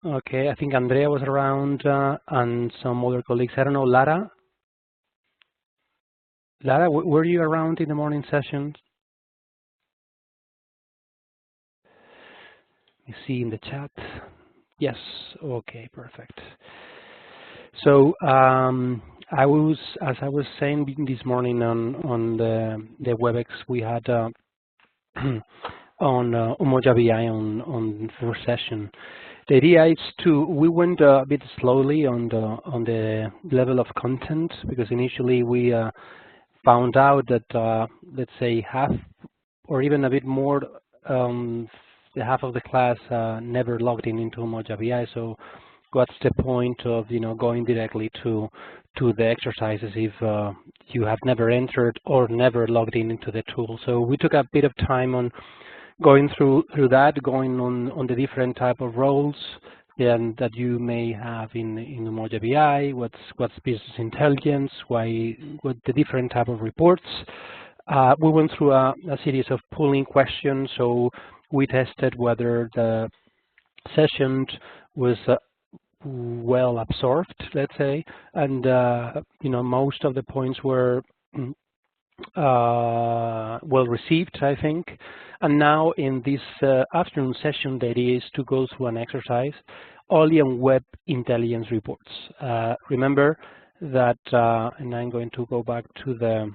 Okay, I think Andrea was around and some other colleagues. I don't know, Lara? Lara, were you around in the morning sessions? You see in the chat? Yes, okay, perfect. So as I was saying this morning on the WebEx, we had on Umoja BI on first session. The idea is we went a bit slowly on the level of content because initially we found out that let's say half or even a bit more the half of the class never logged into Umoja BI. So what's the point of going directly to the exercises if you have never entered or never logged into the tool? So we took a bit of time on going through that, going on the different type of roles that you may have in Umoja BI, what's business intelligence, what the different type of reports. We went through a series of polling questions, so we tested whether the session was well absorbed, let's say, and most of the points were well received, I think. And now in this afternoon session, the idea is to go through an exercise only on web intelligence reports. Remember that, and I'm going to go back to the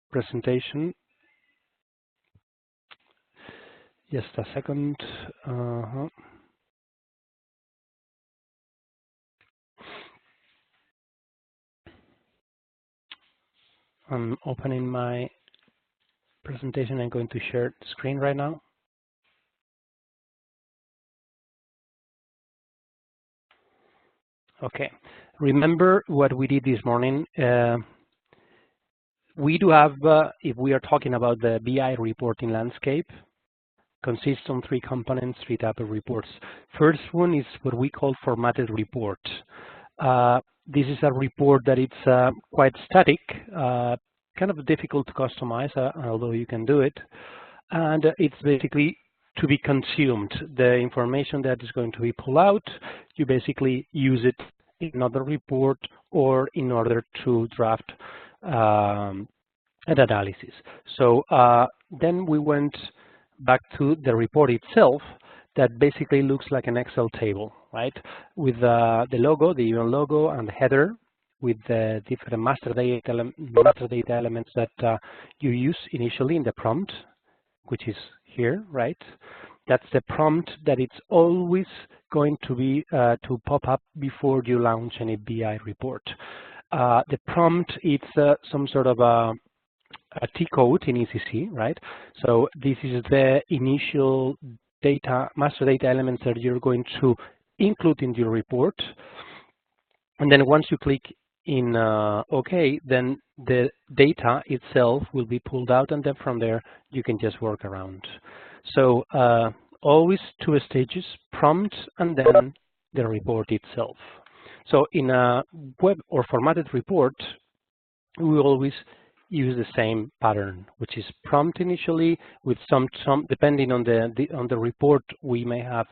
presentation. Just a second. I'm opening my presentation. I'm going to share the screen right now. Okay. Remember what we did this morning. We do have, if we are talking about the BI reporting landscape, consists on three components, three types of reports. First one is what we call formatted report. This is a report that it's quite static, kind of difficult to customize, although you can do it. And it's basically to be consumed. The information that is going to be pulled out, you basically use it in another report or in order to draft an analysis. So then we went back to the report itself that basically looks like an Excel table, right? With the logo, the event logo, and the header with the different master data elements that you use initially in the prompt, which is here, right? That's the prompt that it's always going to be to pop up before you launch any BI report. The prompt, it's some sort of a T code in ECC, right? So this is the initial data, master data elements that you're going to include in your report. And then once you click in OK, then the data itself will be pulled out, and then from there you can just work around. So always two stages, prompt and then the report itself. So in a web or formatted report, we always use the same pattern, which is prompt initially with some depending on the report, we may have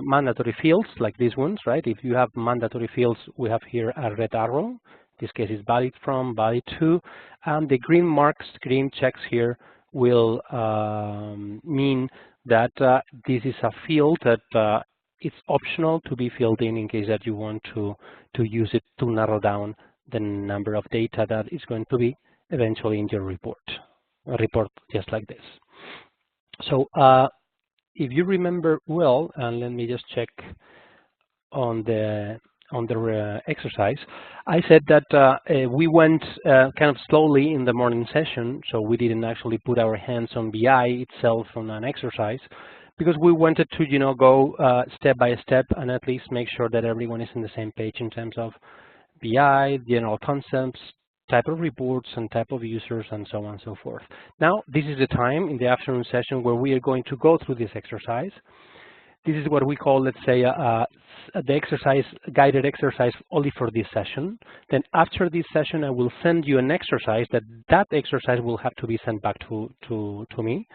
mandatory fields like these ones, right? If you have mandatory fields, we have here a red arrow. In this case, is valid from, valid to, and the green marks, green checks here will mean that this is a field that it's optional to be filled in case that you want to use it to narrow down the number of data that is going to be eventually in your report, a report just like this. So if you remember well, and let me just check on the exercise, I said that we went kind of slowly in the morning session, so we didn't actually put our hands on BI itself on an exercise, because we wanted to, go step by step and at least make sure that everyone is on the same page in terms of BI, general concepts, type of reports, and type of users, and so on and so forth. Now, this is the time in the afternoon session where we are going to go through this exercise. This is what we call, let's say, the exercise, guided exercise only for this session. Then after this session, I will send you an exercise that exercise will have to be sent back to me.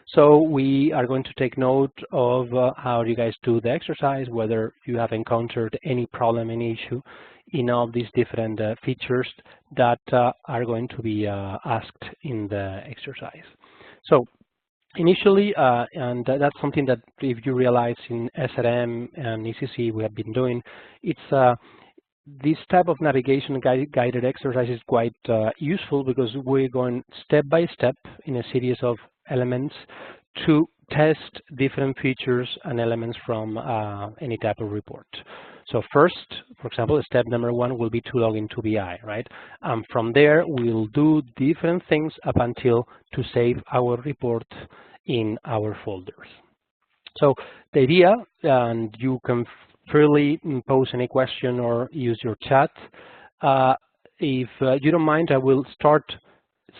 So we are going to take note of how you guys do the exercise, whether you have encountered any problem, any issue in all these different features that are going to be asked in the exercise. So initially, and that's something that if you realize in SRM and ECC we have been doing, it's this type of navigation guided exercise is quite useful because we're going step by step in a series of elements to test different features and elements from any type of report. So first, for example, step number 1 will be to log into BI, right? From there, we'll do different things up until to save our report in our folders. So the idea, and you can freely pose any question or use your chat. If you don't mind, I will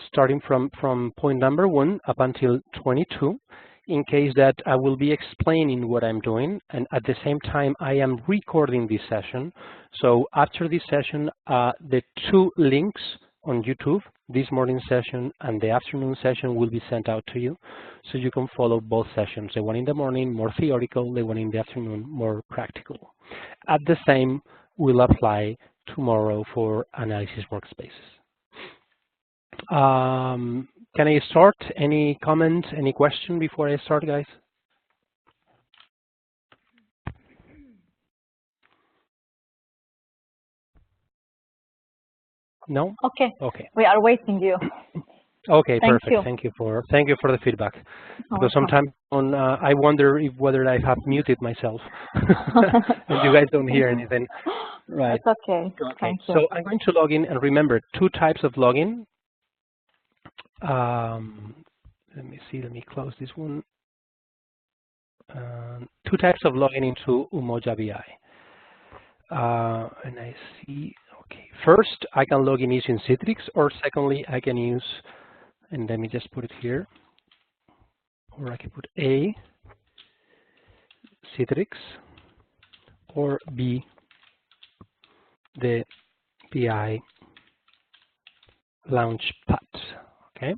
starting from point number 1 up until 22, in case that I will be explaining what I'm doing, and at the same time I am recording this session. So after this session, the 2 links on YouTube, this morning session and the afternoon session, will be sent out to you, so you can follow both sessions. The one in the morning, more theoretical; the one in the afternoon, more practical. At the same will apply tomorrow for analysis workspaces. Can I start? Any comment, any question before I start, guys? No? Okay. Okay. We are waiting you. Okay, Thank perfect. you. Thank you for the feedback. Because Welcome. sometimes I wonder whether I have muted myself and you guys don't hear anything. Right. It's okay. Okay. Thank you. So I'm going to log in, and remember 2 types of login. Let me see. Let me close this one. 2 types of login into Umoja BI. And I see. Okay. First, I can log in using Citrix, or secondly, I can use, and let me just put it here, or I can put A, Citrix, or B, the BI Launchpad. Okay.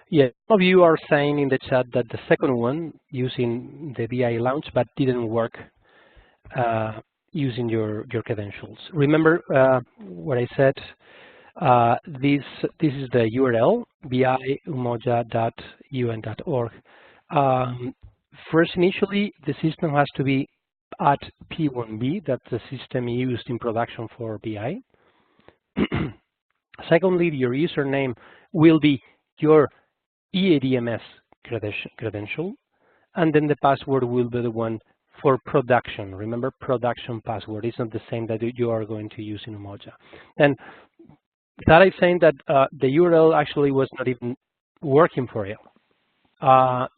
Yeah, some of you are saying in the chat that the second one, using the BI Launchpad, didn't work using your credentials. Remember what I said. This is the URL, biumoja.un.org. First, initially, the system has to be at P1B. That's the system used in production for BI. Secondly, your username will be your EADMS credential, and then the password will be the one for production. Remember, production password is not the same that you are going to use in Umoja. And that is saying that the URL actually was not even working for you.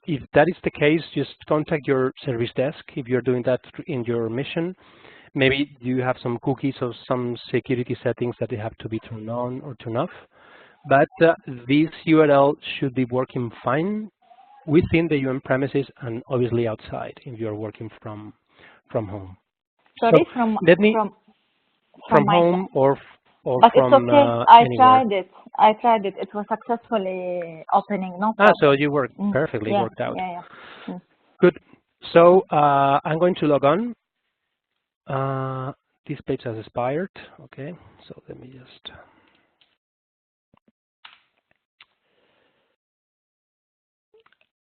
If that is the case, just contact your service desk if you're doing that in your mission. Maybe you have some cookies or some security settings that they have to be turned on or turned off. But this URL should be working fine within the UN premises and obviously outside if you're working from home. Sorry, So from home or but from it's okay. anywhere. I tried it. It was successfully opening. No problem. So you worked perfectly. Yeah, Worked out. Yeah. Good. So I'm going to log on. This page has expired. Okay. So let me just.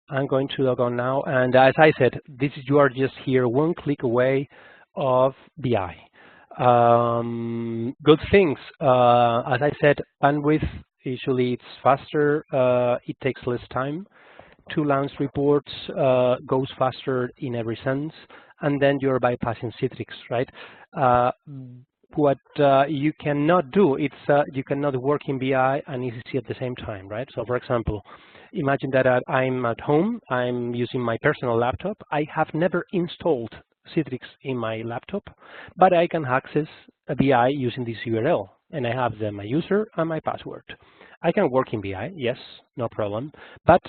I'm going to log on now, and as I said, you are just here 1 click away of BI. Good things. As I said, bandwidth, usually it's faster. It takes less time to launch reports, goes faster in every sense, and then you're bypassing Citrix, right? What you cannot do, you cannot work in BI and ECC at the same time, right? So for example, imagine that I'm at home, I'm using my personal laptop. I have never installed Citrix in my laptop, but I can access a BI using this URL, and I have my user and my password. I can work in BI, yes, no problem. But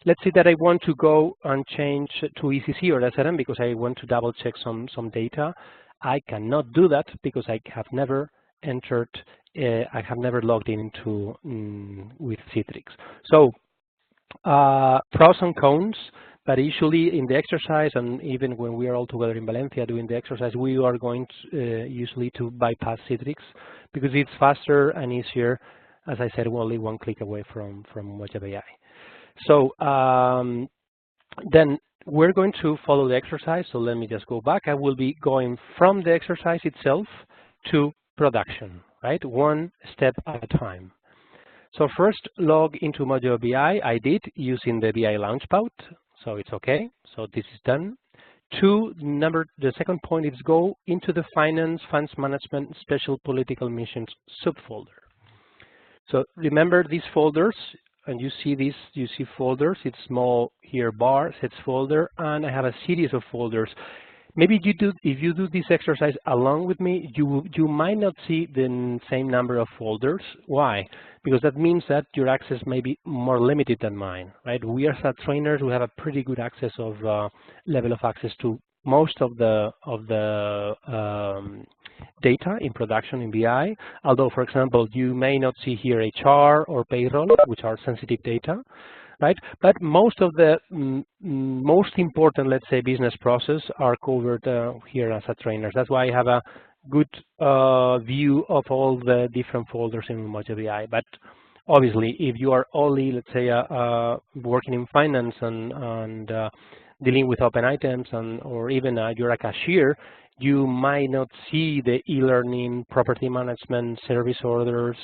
let's say that I want to go and change to ECC or SRM because I want to double check some data. I cannot do that because I have never entered, I have never logged into with Citrix. So Pros and cons, but usually in the exercise, and even when we are all together in Valencia doing the exercise, we are going to, usually to bypass Citrix because it's faster and easier. As I said, we're only one click away from WebEx-AI. So then we're going to follow the exercise. So let me just go back. I will be going from the exercise itself to production, right? One step at a time. So first, log into Mojo BI. I did using the BI Launchpad, so it's okay. So this is done. The second point is go into the Finance, Funds Management, Special Political Missions subfolder. So remember these folders, and you see these, you see folders. It's small here bar, sets folder, and I have a series of folders. Maybe if you do this exercise along with me, you might not see the same number of folders. Why? Because that means that your access may be more limited than mine, right? We as trainers, we have a pretty good access of level of access to most of the data in production in BI. Although, for example, you may not see here HR or payroll, which are sensitive data. Right, but most of the most important, let's say, business process are covered here as a trainer. That's why I have a good view of all the different folders in Mojo BI. But obviously, if you are only, let's say, working in finance and dealing with open items, or even you're a cashier, you might not see the e-learning, property management, service orders,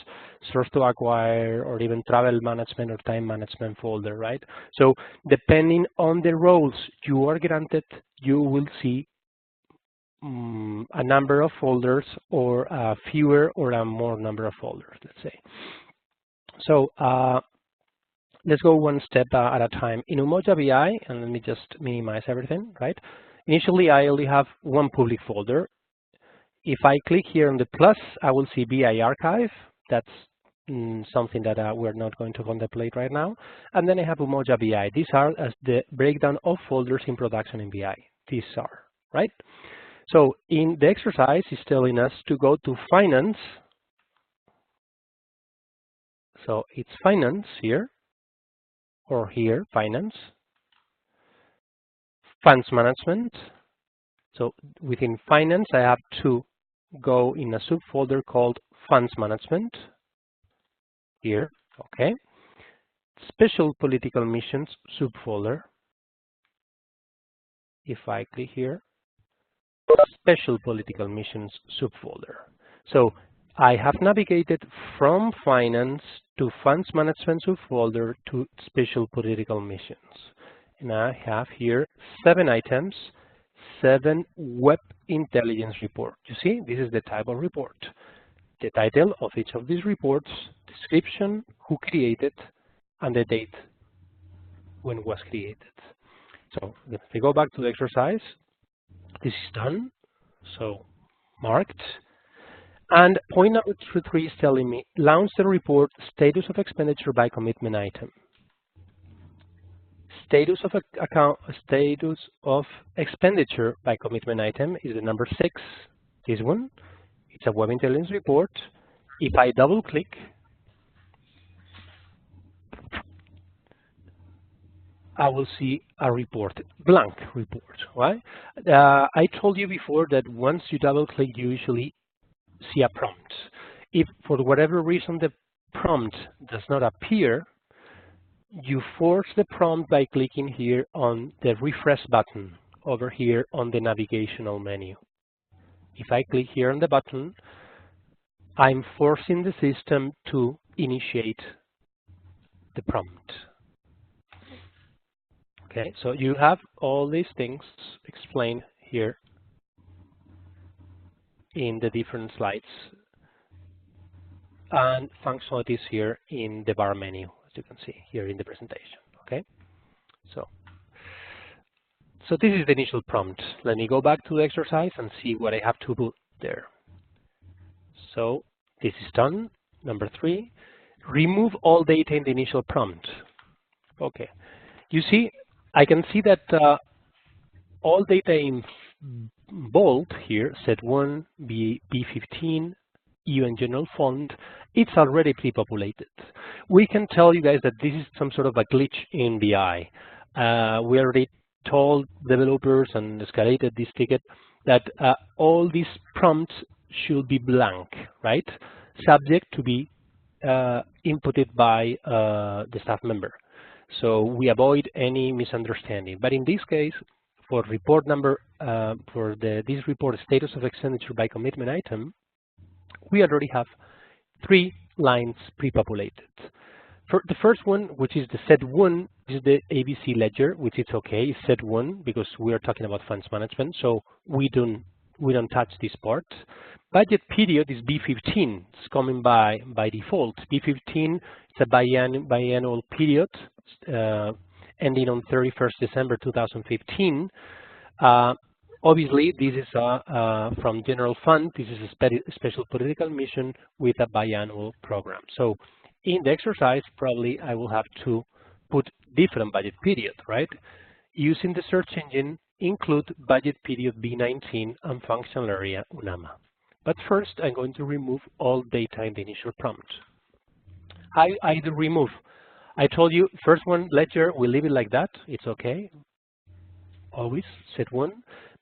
source to acquire, or even travel management or time management folder, right? So depending on the roles you are granted, you will see a number of folders or a fewer or a more number of folders, let's say. So let's go one step at a time. In Umoja BI, and let me just minimize everything, right? Initially, I only have one public folder. If I click here on the plus, I will see BI archive. That's something that we're not going to contemplate right now. And then I have Umoja BI. These are as the breakdown of folders in production in BI. These are, right? So in the exercise, it's telling us to go to finance. So it's finance here, or here, finance. Funds management. So within finance, I have to go in a subfolder called funds management here, okay. Special political missions subfolder. If I click here, special political missions subfolder. So I have navigated from finance to funds management subfolder to special political missions. And I have here 7 items, 7 web intelligence reports. You see, this is the type of report. The title of each of these reports, description, who created, and the date when it was created. So if we go back to the exercise, this is done, so marked. And point number 3 is telling me, launch the report, status of expenditure by commitment item. Status of expenditure by commitment item is the number 6, this one. It's a web intelligence report. If I double click, I will see a report, blank report, right? I told you before that once you double click, you usually see a prompt. If for whatever reason the prompt does not appear, you force the prompt by clicking here on the refresh button over here on the navigational menu. If I click here on the button, I'm forcing the system to initiate the prompt. Okay, so you have all these things explained here in the different slides and functionalities here in the bar menu, as you can see here in the presentation. Okay, so this is the initial prompt. Let me go back to the exercise and see what I have to do there. So this is done. Number 3, remove all data in the initial prompt. Okay, you see, I can see that all data in bold here, set 1, B15, UN General Fund, it's already pre-populated. We can tell you guys that this is some sort of a glitch in BI. We already told developers and escalated this ticket that all these prompts should be blank, right? Subject to be inputted by the staff member. So we avoid any misunderstanding. But in this case, for report number, for this report status of expenditure by commitment item, we already have 3 lines pre-populated. For the first one, which is the set 1, is the ABC ledger, which is okay, it's set 1 because we are talking about funds management, so we don't touch this part. Budget period is B15. It's coming by default. B15 is a biannual period ending on 31st December 2015. Obviously, this is from general fund. This is a special political mission with a biannual program. So in the exercise, probably I will have to put different budget period, right? Using the search engine, include budget period B19 and functional area UNAMA. But first, I'm going to remove all data in the initial prompt. I do remove. I told you, first one, ledger, we leave it like that. It's okay. Always, set 1.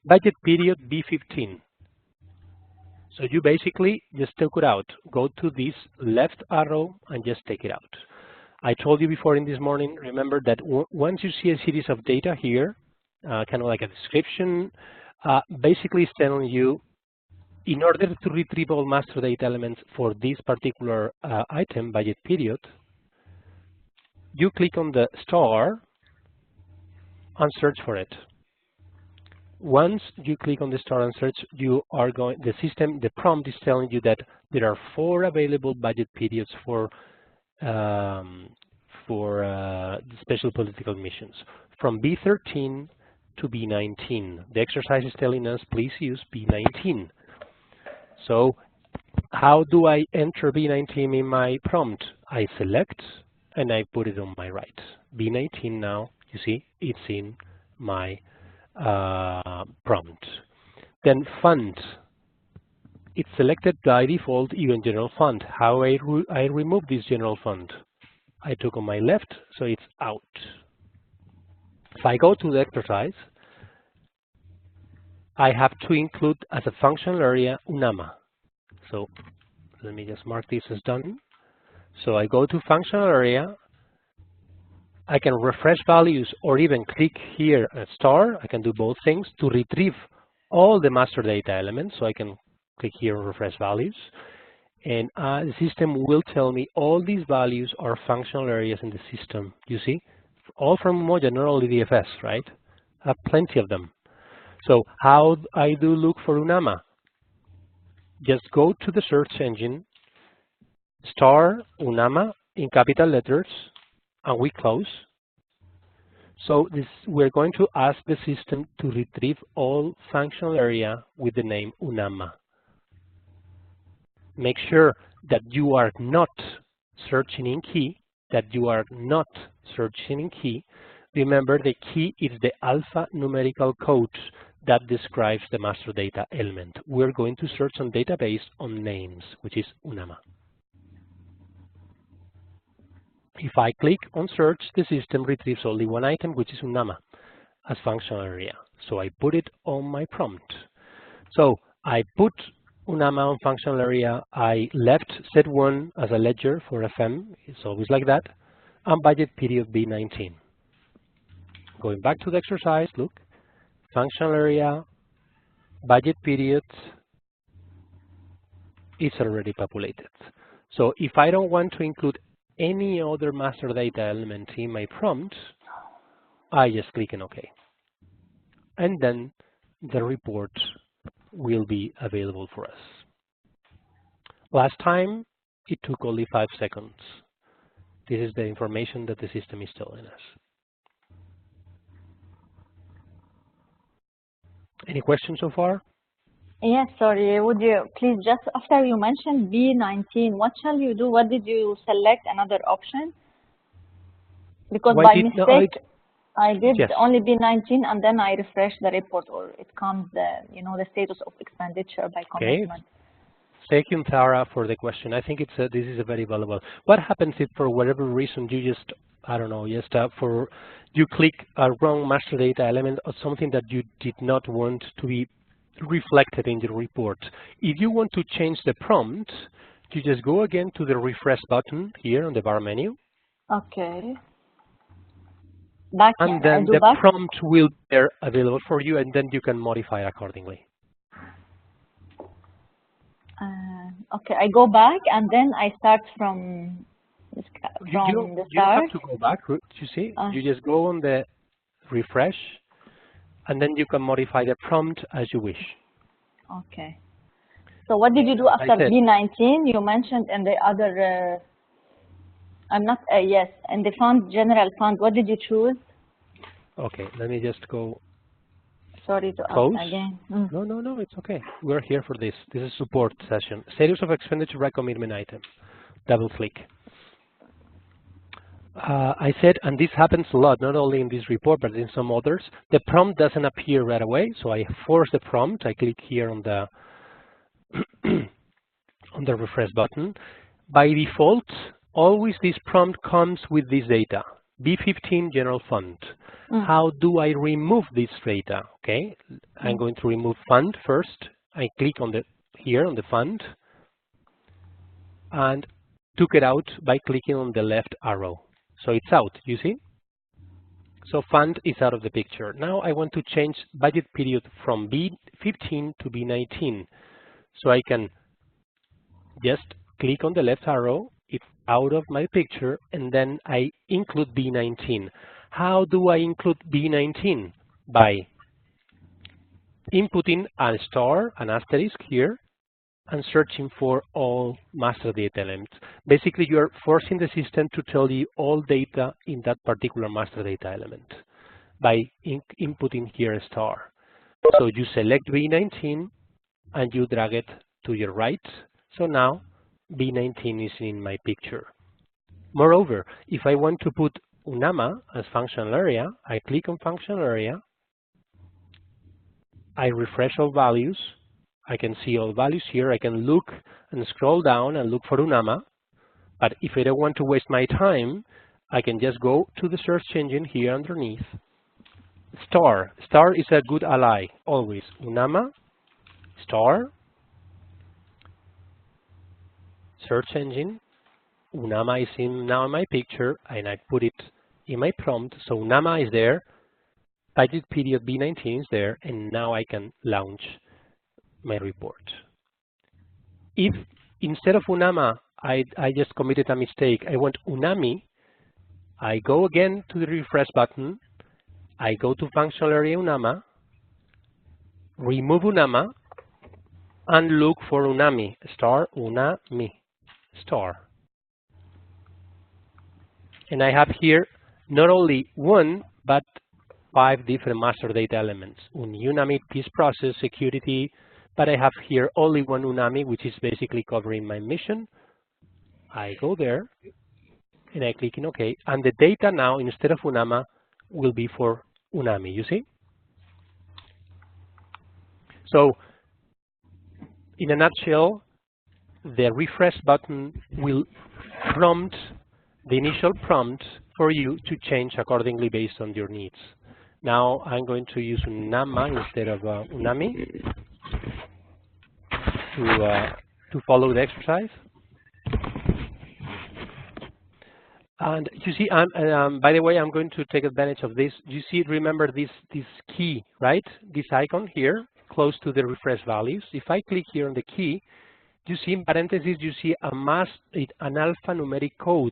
Budget period B15. So you basically just take it out. Go to this left arrow and just take it out. I told you before in this morning, remember that once you see a series of data here, kind of like a description, basically it's telling you, in order to retrieve all master data elements for this particular item, budget period, you click on the star and search for it. Once you click on the star and search, you are going, the prompt is telling you that there are 4 available budget periods for special political missions, from B13 to B19. The exercise is telling us, please use B19. So how do I enter B19 in my prompt? I select and I put it on my right. B19 now, you see, it's in my prompt. Then fund. It's selected by default UN General Fund. How I remove this General Fund? I took on my left, so it's out. If I go to the exercise, I have to include as a functional area UNAMA. So let me just mark this as done. So I go to functional area. I can refresh values or even click here at star. I can do both things to retrieve all the master data elements. So I can click here and refresh values. And the system will tell me all these values are functional areas in the system. You see, all from Moja, not only DFS, right? I have plenty of them. So how I do look for UNAMA? Just go to the search engine, star UNAMA in capital letters, and we close. So we're going to ask the system to retrieve all functional area with the name UNAMA. Make sure that you are not searching in key, Remember, the key is the alpha numerical code that describes the master data element. We're going to search on database on names, which is UNAMA. If I click on search, the system retrieves only one item, which is UNAMA, as functional area. So I put it on my prompt. So I put UNAMA on functional area. I left set 1 as a ledger for FM. It's always like that. And budget period B19. Going back to the exercise, look, functional area, budget period, it's already populated. So if I don't want to include any other master data element in my prompt, I just click on OK. And then the report will be available for us. Last time, it took only 5 seconds. This is the information that the system is telling us. Any questions so far? Yes, sorry, would you please just, after you mentioned B19, what shall you do? What did you select another option? Because by mistake, I did only B19 and then I refresh the report, or it comes the, the status of expenditure by commitment. Thank you, Tara, for the question. I think this is a very valuable. What happens if for whatever reason you just, I don't know, just you click a wrong master data element or something that you did not want to be reflected in your report? If you want to change the prompt, you just go again to the refresh button here on the bar menu. Okay. Back, and then the prompt will be available for you, and then you can modify accordingly. Okay, I go back and then I start from the start. You don't have to go back. You see, you just go on the refresh, and then you can modify the prompt as you wish. Okay. So what did you do after B19? You mentioned in the other. I'm not. Yes, in the fund, general fund. What did you choose? Okay, let me just go. Sorry to ask again. No, it's okay. We're here for this. This is support session. Status of expenditure recommitment item. Double click. I said, and this happens a lot, not only in this report, but in some others, the prompt doesn't appear right away. So I force the prompt. I click here on the on the refresh button. By default, always this prompt comes with this data, B15 general fund. How do I remove this data? Okay, I'm going to remove fund first. I click on here on the fund and took it out by clicking on the left arrow. So it's out, you see? So fund is out of the picture. Now I want to change budget period from B15 to B19. So I can just click on the left arrow, it's out of my picture, and then I include B19. How do I include B19? By inputting a star, an asterisk here, and searching for all master data elements. Basically, you are forcing the system to tell you all data in that particular master data element by inputting here a star. So you select B19 and you drag it to your right. So now B19 is in my picture. Moreover, if I want to put UNAMA as functional area, I click on functional area, I refresh all values, I can see all values here, I can look and scroll down and look for UNAMA, but if I don't want to waste my time, I can just go to the search engine here underneath. Star is a good ally, always. UNAMA, star, search engine, UNAMA is now in my picture, and I put it in my prompt, so UNAMA is there, budget period B19 is there, and now I can launch my report. If instead of UNAMA, I just committed a mistake, I want UNAMI, I go again to the refresh button, I go to functional area UNAMA, remove UNAMA, and look for UNAMI, star, UNAMI, star. And I have here not only one, but 5 different master data elements. UNAMI, peace process, security, but I have here only one UNAMI, which is basically covering my mission. I go there, and I click in OK. And the data now, instead of UNAMA, will be for UNAMI, you see? So, in a nutshell, the refresh button will prompt the initial prompt for you to change accordingly based on your needs. Now I'm going to use UNAMA instead of UNAMI to follow the exercise. And you see, by the way, I'm going to take advantage of this. You see, remember this key, right? This icon here, close to the refresh values. If I click here on the key, you see in parentheses, you see an alphanumeric code.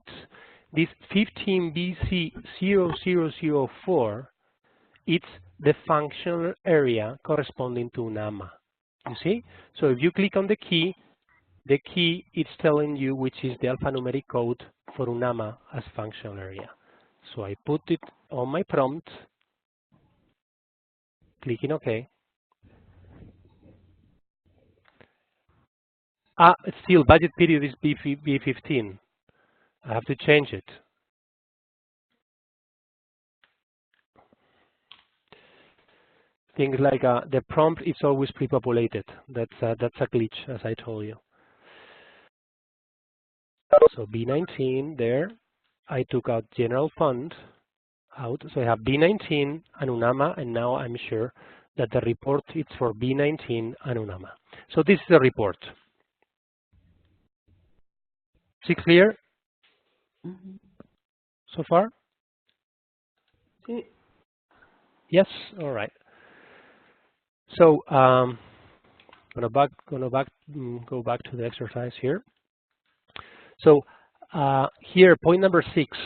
This 15BC0004, it's the functional area corresponding to UNAMA. You see? So if you click on the key is telling you which is the alphanumeric code for UNAMA as functional area. So I put it on my prompt, clicking OK. Still, budget period is B15. I have to change it. Things like the prompt is always pre-populated. That's a glitch, as I told you. So B19 there. I took out general fund out. So I have B19 and UNAMA, and now I'm sure that the report is for B19 and UNAMA. So this is the report. Is it clear so far? Yes. All right. So go back to the exercise here. So here, point number 6.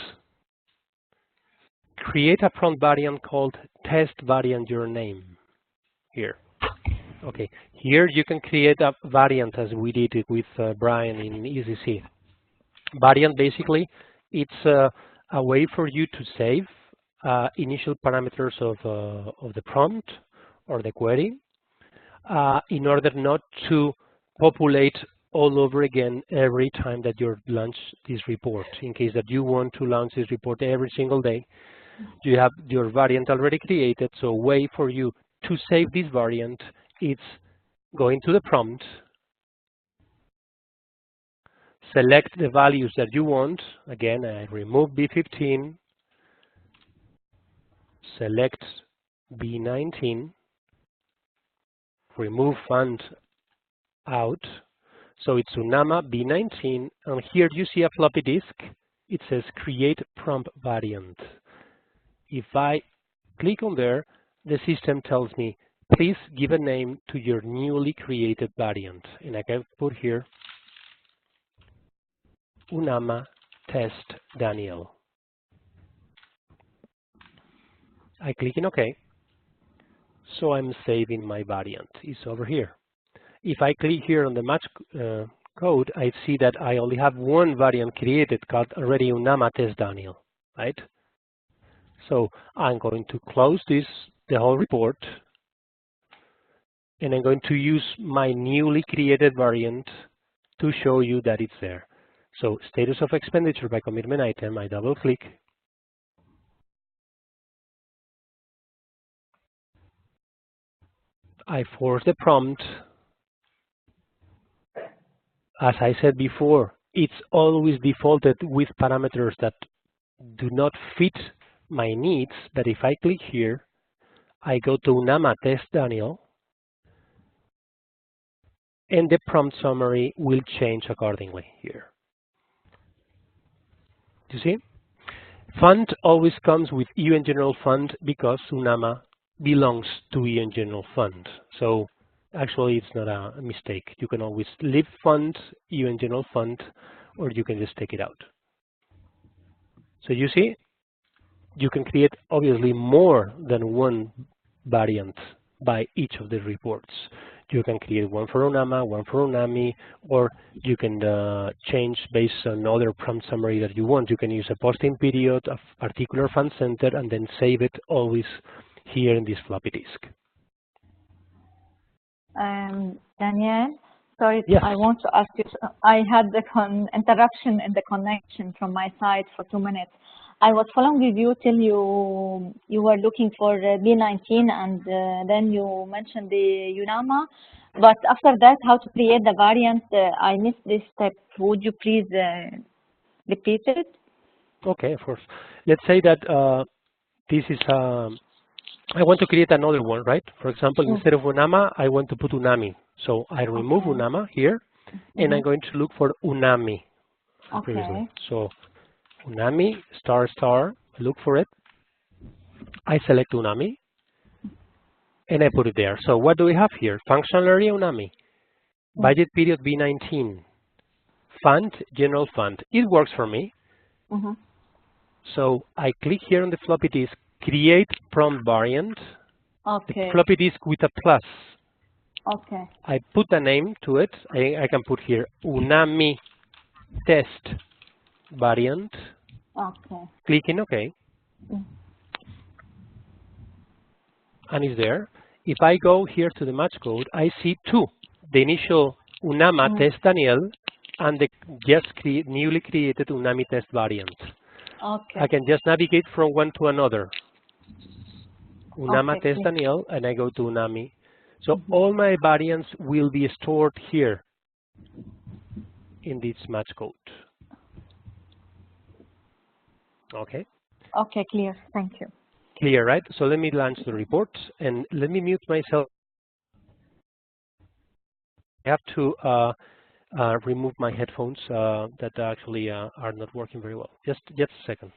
Create a prompt variant called test variant your name. Here. Okay. Here you can create a variant as we did it with Brian in EZC. Variant basically, it's a way for you to save initial parameters of the prompt or the query in order not to populate all over again every time that you launch this report. In case that you want to launch this report every single day, you have your variant already created. So a way for you to save this variant, it's going to the prompt, select the values that you want. Again, I remove B15, select B19, remove fund out. So it's UNAMA B19, and here you see a floppy disk. It says create prompt variant. If I click on there, the system tells me, please give a name to your newly created variant. And I can put here UNAMA test Daniel. I click in OK. So I'm saving my variant. It's over here. If I click here on the match code, I see that I only have one variant created called already UNAMA test Daniel, right? So I'm going to close the whole report, and I'm going to use my newly created variant to show you that it's there. So status of expenditure by commitment item, I double click. I force the prompt. As I said before, it's always defaulted with parameters that do not fit my needs, but if I click here, I go to UNAMA test Daniel, and the prompt summary will change accordingly here. You see? Fund always comes with UN General Fund because UNAMA belongs to UN General Fund. So actually it's not a mistake. You can always leave fund, UN General Fund, or you can just take it out. So you see, you can create obviously more than one variant by each of the reports. You can create one for UNAMA, one for UNAMI, or you can change based on other prompt summary that you want. You can use a posting period of particular fund center and then save it always here in this floppy disk. Daniel, sorry, yes. I want to ask you, I had the interruption in the connection from my side for 2 minutes. I was following with you till you were looking for B19, and then you mentioned the UNAMA. But after that, how to create the variant, I missed this step. Would you please repeat it? Okay, of course. Let's say that this is, I want to create another one, right? For example, instead of UNAMA, I want to put UNAMI. So I remove UNAMA here, and I'm going to look for UNAMI previously. So UNAMI, star, look for it. I select UNAMI, and I put it there. So what do we have here? Functional area UNAMI, budget period B19, fund, general fund. It works for me. So I click here on the floppy disk, create prompt variant, the floppy disk with a plus. I put a name to it. I can put here UNAMI test variant. Click in OK. And it's there. If I go here to the match code, I see two. The initial UNAMA test Daniel and the just newly created UNAMI test variant. I can just navigate from one to another. UNAMA test Daniel, and I go to UNAMI. So all my variants will be stored here in this match code. Okay. Okay, clear. Thank you. Clear, right? So let me launch the report and let me mute myself. I have to remove my headphones that actually are not working very well. Just a second.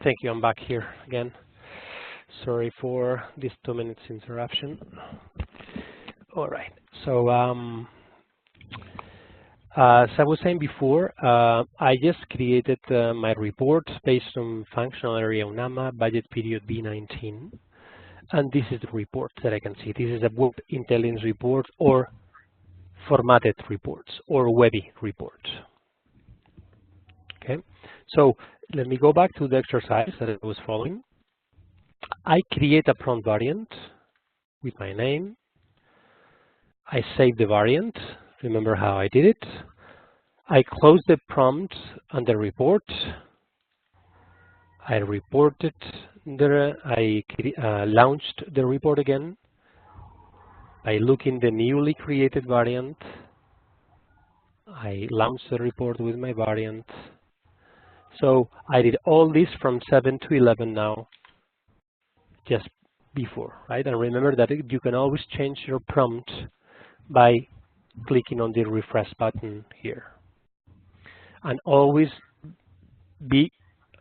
Thank you. I'm back here again. Sorry for this 2 minutes interruption. All right. So as I was saying before, I just created my report based on functional area UNAMA, budget period B19. And this is the report that I can see. This is a web intelligence report or formatted reports or WebI report. Okay. So let me go back to the exercise that I was following. I create a prompt variant with my name. I save the variant. Remember how I did it. I close the prompt and the report. I reported there. I launched the report again by looking the newly created variant. I launched the report with my variant. So I did all this from 7 to 11 now, just before, right? And remember that you can always change your prompt by clicking on the refresh button here. And always be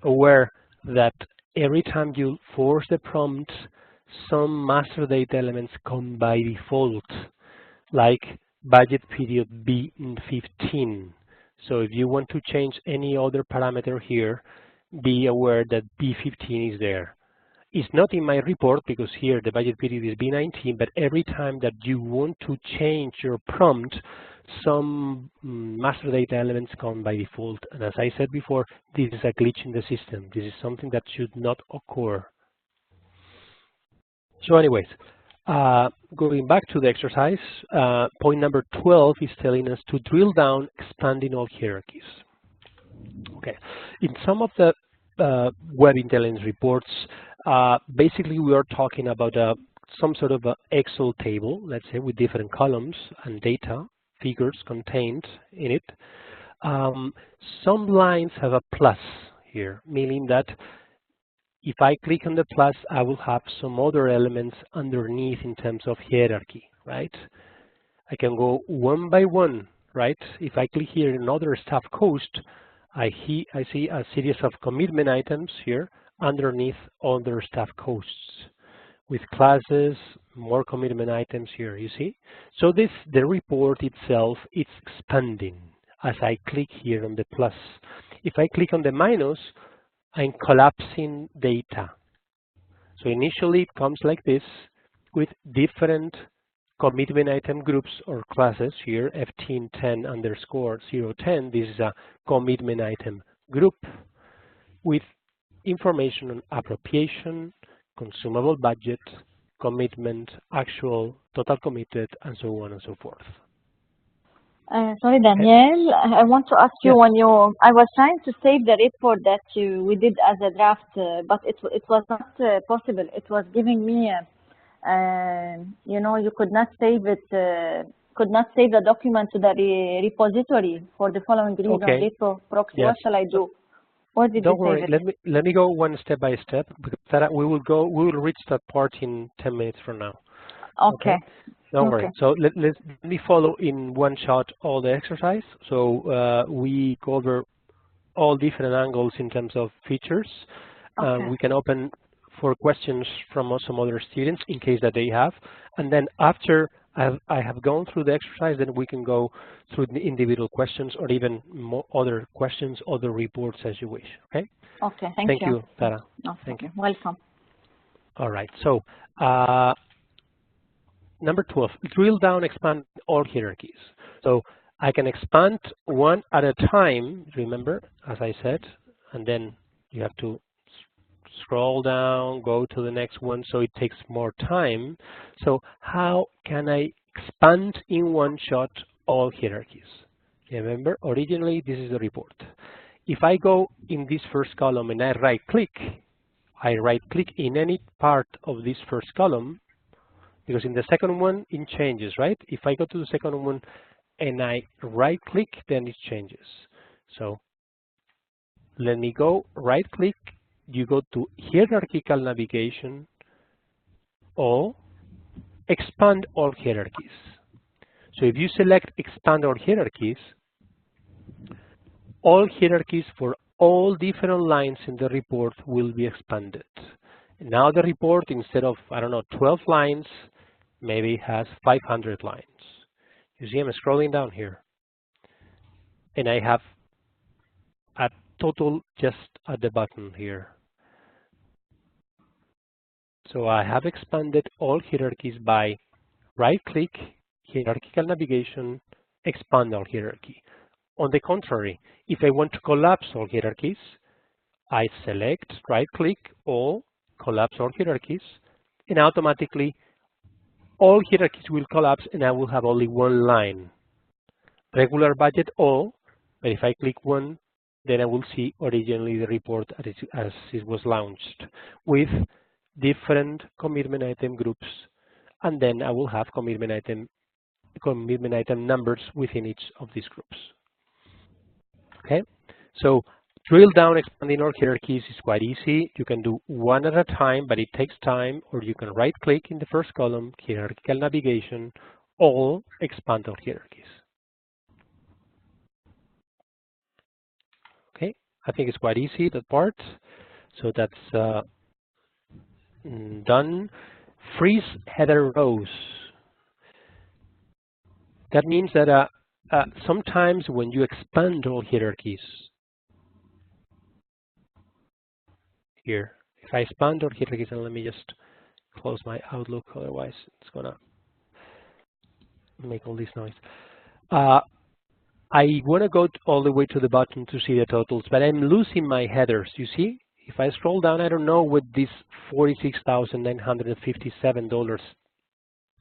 aware that every time you force the prompt, some master data elements come by default, like budget period B15. So if you want to change any other parameter here, be aware that B15 is there. It's not in my report because here the budget period is B19, but every time that you want to change your prompt, some master data elements come by default. And as I said before, this is a glitch in the system. This is something that should not occur. So anyways, going back to the exercise, point number 12 is telling us to drill down, expanding all hierarchies. Okay, in some of the web intelligence reports, basically we are talking about some sort of a Excel table, let's say, with different columns and data, figures contained in it. Some lines have a plus here, meaning that if I click on the plus, I will have some other elements underneath in terms of hierarchy, right? I can go one by one, right? If I click here in other staff cost, I see a series of commitment items here underneath other staff costs with classes, more commitment items here, you see? So the report itself, it's expanding as I click here on the plus. If I click on the minus, I'm collapsing data. So initially it comes like this with different commitment item groups or classes here, F1010_010. This is a commitment item group with information on appropriation, consumable budget, commitment, actual, total committed, and so on and so forth. Sorry, Daniel, I want to ask you, Yes. I was trying to save the report that we did as a draft, but it was not possible. It was giving me, you could not save it, could not save the document to the repository for the following reason. Okay. Repo proxy. Yes. What shall I do? Where did you Don't save worry. it? Let me go one step by step, because we will reach that part in 10 minutes from now. Okay. Don't worry. So let me follow in one shot all the exercise. So we cover all different angles in terms of features. We can open for questions from some other students in case that they have. And then after I have gone through the exercise, then we can go through the individual questions or even more other questions, other reports as you wish. Okay? Okay, thank Thank you, Tara. No, Thank you. welcome. All right. So number 12, drill down, expand all hierarchies. So I can expand one at a time, remember, as I said, and then you have to scroll down, go to the next one, so it takes more time. So how can I expand in one shot all hierarchies? Remember, originally this is the report. If I go in this first column and I right-click in any part of this first column, because in the second one it changes, right? If I go to the second one and I right-click, then it changes. So let me go right-click. You go to hierarchical navigation or expand all hierarchies. So if you select expand all hierarchies for all different lines in the report will be expanded. Now the report, instead of, I don't know, 12 lines, maybe has 500 lines. You see, I'm scrolling down here. And I have a total just at the button here. So I have expanded all hierarchies by right-click, hierarchical navigation, expand all hierarchy. On the contrary, if I want to collapse all hierarchies, I select, right-click, all, collapse all hierarchies, and automatically all hierarchies will collapse and I will have only one line. Regular budget all, but if I click one, then I will see originally the report as it was launched with different commitment item groups, and then I will have commitment item numbers within each of these groups. Okay, so drill down expanding our hierarchies is quite easy. You can do one at a time, but it takes time, or you can right click in the first column, hierarchical navigation, all expand our hierarchies. Okay, I think it's quite easy, that part. So that's done. Freeze header rows. That means that sometimes when you expand all hierarchies, here, if I expand all hierarchies, and let me just close my Outlook, otherwise it's gonna make all this noise. I want to go all the way to the bottom to see the totals, but I'm losing my headers. You see, if I scroll down, I don't know what this $46,957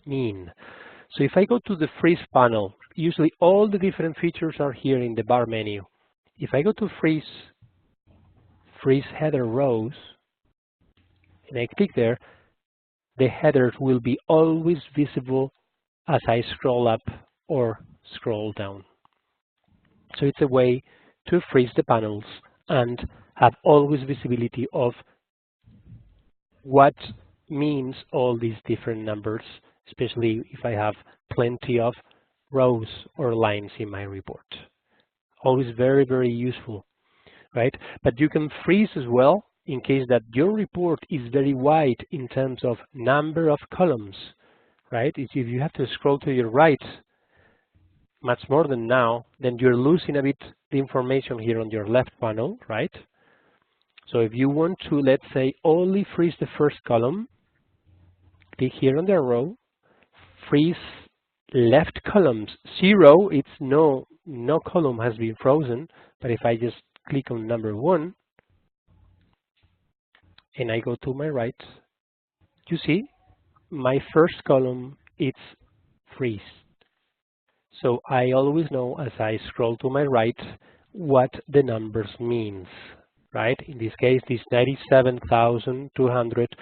mean. So if I go to the freeze panel, usually all the different features are here in the bar menu. If I go to freeze header rows, and I click there, the headers will be always visible as I scroll up or scroll down. So it's a way to freeze the panels and have always visibility of what means all these different numbers, especially if I have plenty of rows or lines in my report. Always very, very useful, right? But you can freeze as well in case that your report is very wide in terms of number of columns, right? If you have to scroll to your right much more than now, then you're losing a bit the information here on your left panel, right? So if you want to, let's say, only freeze the first column, click here on the arrow, freeze left columns 0, it's no column has been frozen. But if I just click on number 1 and I go to my right, you see my first column it's freeze. So I always know as I scroll to my right what the numbers means, right? In this case, these 97,200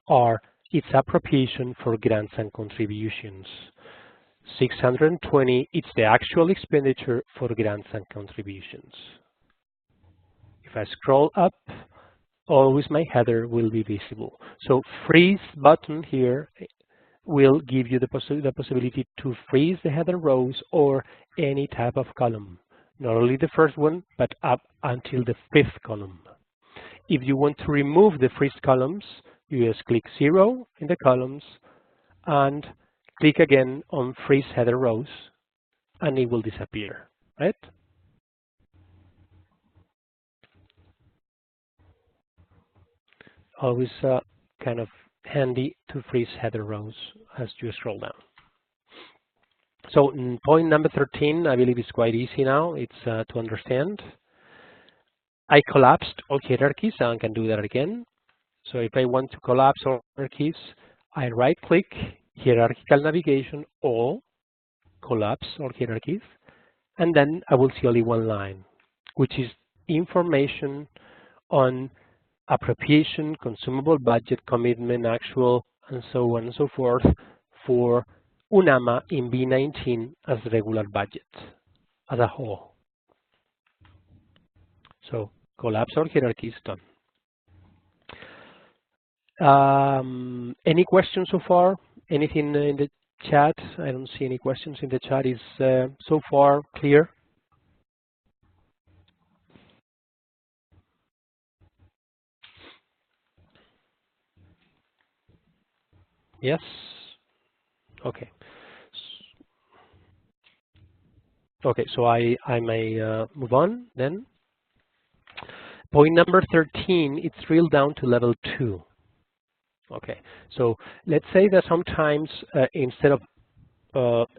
are its appropriation for grants and contributions. 620, it's the actual expenditure for grants and contributions. If I scroll up, always my header will be visible. So freeze button here will give you the possibility to freeze the header rows or any type of column. Not only the first one, but up until the 5th column. If you want to remove the freeze columns, you just click 0 in the columns and click again on freeze header rows and it will disappear, right? Always kind of handy to freeze header rows as you scroll down. So point number 13, I believe is quite easy now. It's to understand. I collapsed all hierarchies and I can do that again. So if I want to collapse all hierarchies, I right click, hierarchical navigation, all, collapse all hierarchies, and then I will see only one line, which is information on appropriation, consumable budget, commitment, actual, and so on and so forth for UNAMA in B19 as regular budget as a whole. So collapse or hierarchy is done. Any questions so far? Anything in the chat? I don't see any questions in the chat. Is so far clear? Yes? Okay. Okay, so I may move on then. Point number 13, it's drilled down to level 2. Okay, so let's say that sometimes instead of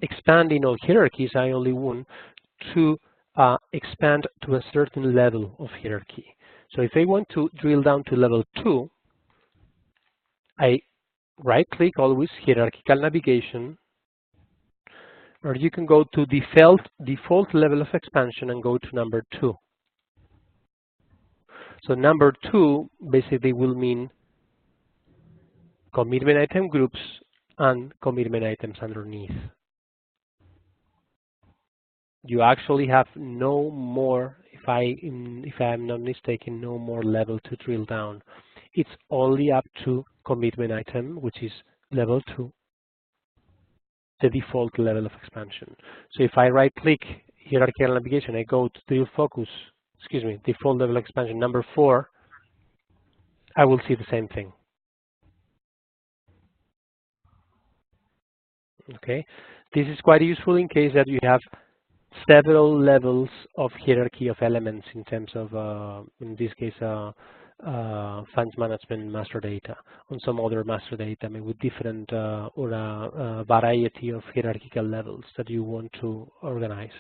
expanding all hierarchies, I only want to expand to a certain level of hierarchy. So if I want to drill down to level 2, I right-click always, hierarchical navigation, or you can go to default level of expansion and go to number 2. So number 2 basically will mean commitment item groups and commitment items underneath. You actually have no more, if I'm not mistaken, no more level to drill down. It's only up to commitment item, which is level 2, the default level of expansion. So if I right-click hierarchical navigation, I go to default level expansion number 4, I will see the same thing. Okay, this is quite useful in case that you have several levels of hierarchy of elements in terms of, in this case, funds management master data, on some other master data, maybe with different or a variety of hierarchical levels that you want to organize.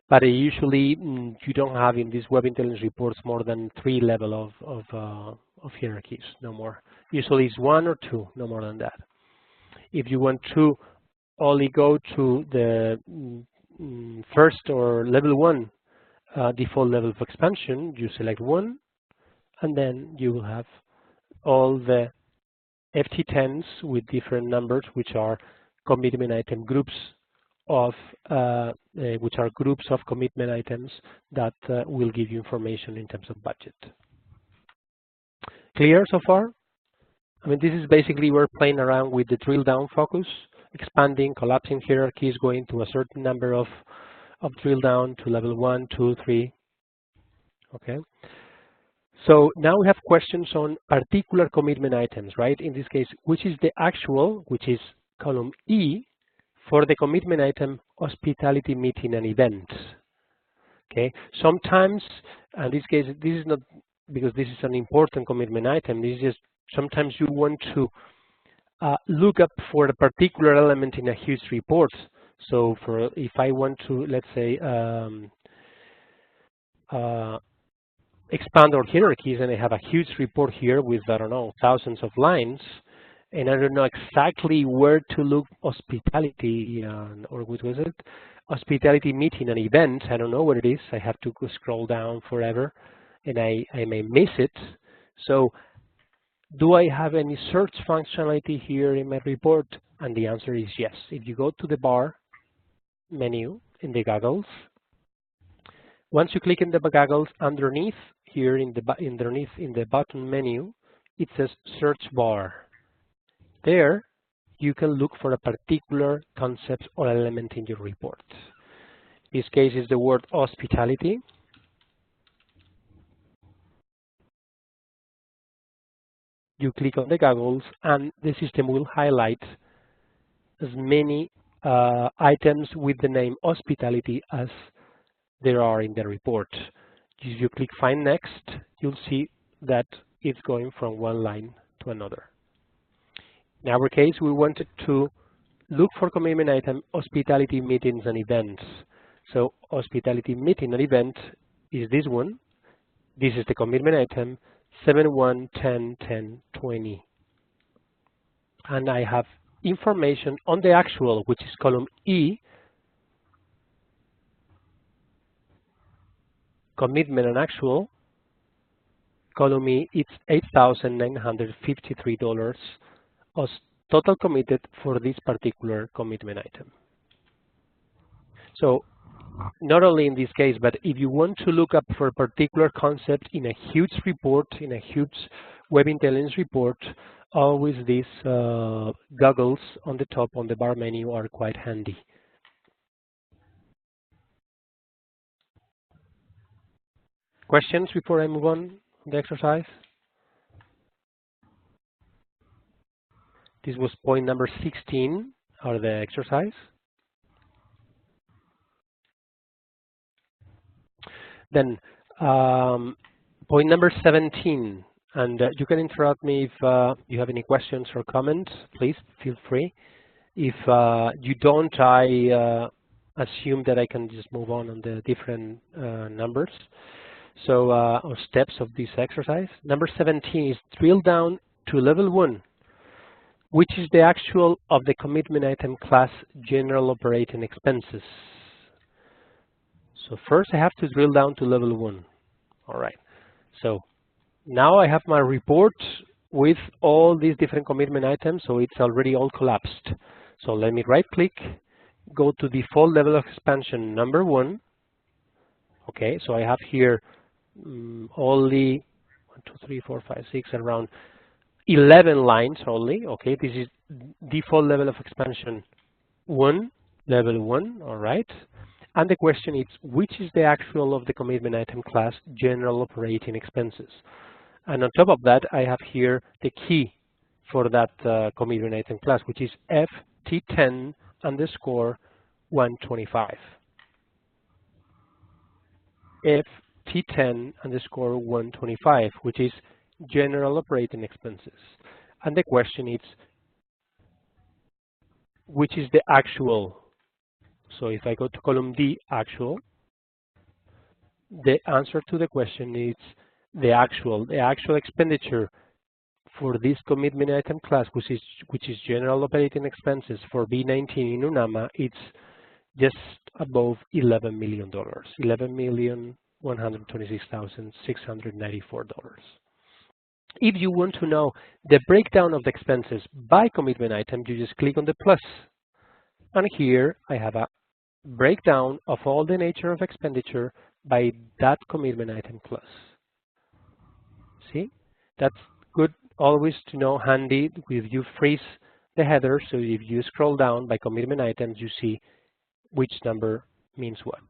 But usually you don't have in these web intelligence reports more than 3 levels of hierarchies, no more. Usually it's 1 or 2, no more than that. If you want to only go to the first or level 1 default level of expansion, you select 1, and then you will have all the FT10s with different numbers, which are commitment item groups of, which are groups of commitment items that will give you information in terms of budget. Clear so far? I mean, this is basically we're playing around with the drill down focus, expanding, collapsing hierarchies, going to a certain number of drill down to level 1, 2, 3. Okay. So now we have questions on particular commitment items, right? In this case, which is the actual, which is column E, for the commitment item hospitality meeting and event. Okay. Sometimes, in this case, this is not because this is an important commitment item. This is just sometimes you want to look up for a particular element in a huge report. So if I want to, let's say, expand our hierarchies, and I have a huge report here with, I don't know, thousands of lines, and I don't know exactly where to look hospitality, or what was it? Hospitality meeting, an event, I don't know what it is. I have to go scroll down forever, and I may miss it. So do I have any search functionality here in my report? And the answer is yes. If you go to the bar menu in the goggles, once you click in the goggles, underneath here in the button menu, it says search bar. There, you can look for a particular concept or element in your report. In this case is the word hospitality. You click on the goggles, and the system will highlight as many items with the name hospitality as there are in the report. If you click Find Next, you'll see that it's going from one line to another. In our case, we wanted to look for commitment item hospitality meetings and events. So hospitality meeting and event is this one. This is the commitment item 71101020. And I have information on the actual, which is column E, commitment and actual. Column E, it's $8,953 as total committed for this particular commitment item. So not only in this case, but if you want to look up for a particular concept in a huge report, in a huge web intelligence report, always these goggles on the top on the bar menu are quite handy. Questions before I move on the exercise? This was point number 16 of the exercise. Then point number 17, and you can interrupt me if you have any questions or comments, please feel free. If you don't, I assume that I can just move on the different numbers. So, or steps of this exercise. Number 17 is drill down to level 1, which is the actual of the commitment item class general operating expenses. So first I have to drill down to level 1. All right. So now I have my report with all these different commitment items, so it's already all collapsed. So let me right click, go to default level of expansion number 1. Okay, so I have here only 1, 2, 3, 4, 5, 6, around 11 lines only. Okay, this is default level of expansion 1, level 1, all right. And the question is, which is the actual of the commitment item class general operating expenses? And on top of that, I have here the key for that commitment item class, which is FT10 underscore 125. FT10 underscore 125, which is general operating expenses. And the question is, which is the actual? So if I go to column D, actual, the answer to the question is the actual expenditure for this commitment item class, which is general operating expenses for B19 in UNAMA, it's just above $11 million, $11,126,694. If you want to know the breakdown of the expenses by commitment item, you just click on the plus. And here I have a breakdown of all the nature of expenditure by that commitment item class. See, that's good always to know, handy if you freeze the header. So if you scroll down by commitment items, you see which number means what.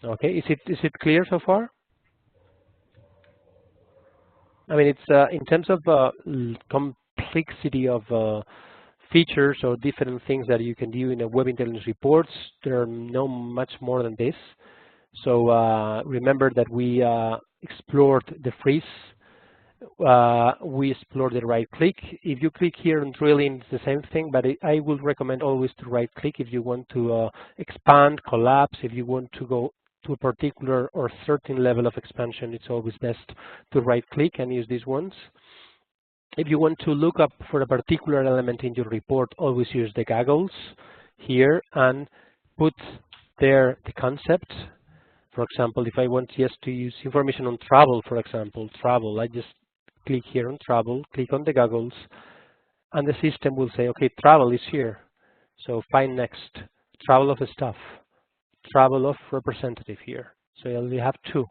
Okay, is it clear so far? I mean, it's in terms of complexity of features or different things that you can do in a web intelligence reports, there are no much more than this. So remember that we explored the freeze we explore the right click. If you click here on drilling, it's the same thing, but I would recommend always to right click if you want to expand, collapse, if you want to go to a particular or certain level of expansion, it's always best to right click and use these ones. If you want to look up for a particular element in your report, always use the goggles here and put there the concept. For example, if I want just to use information on travel, for example, travel, I just click here on travel, click on the goggles, and the system will say, okay, travel is here. So find next, travel of staff, travel of representative here. So I only have two.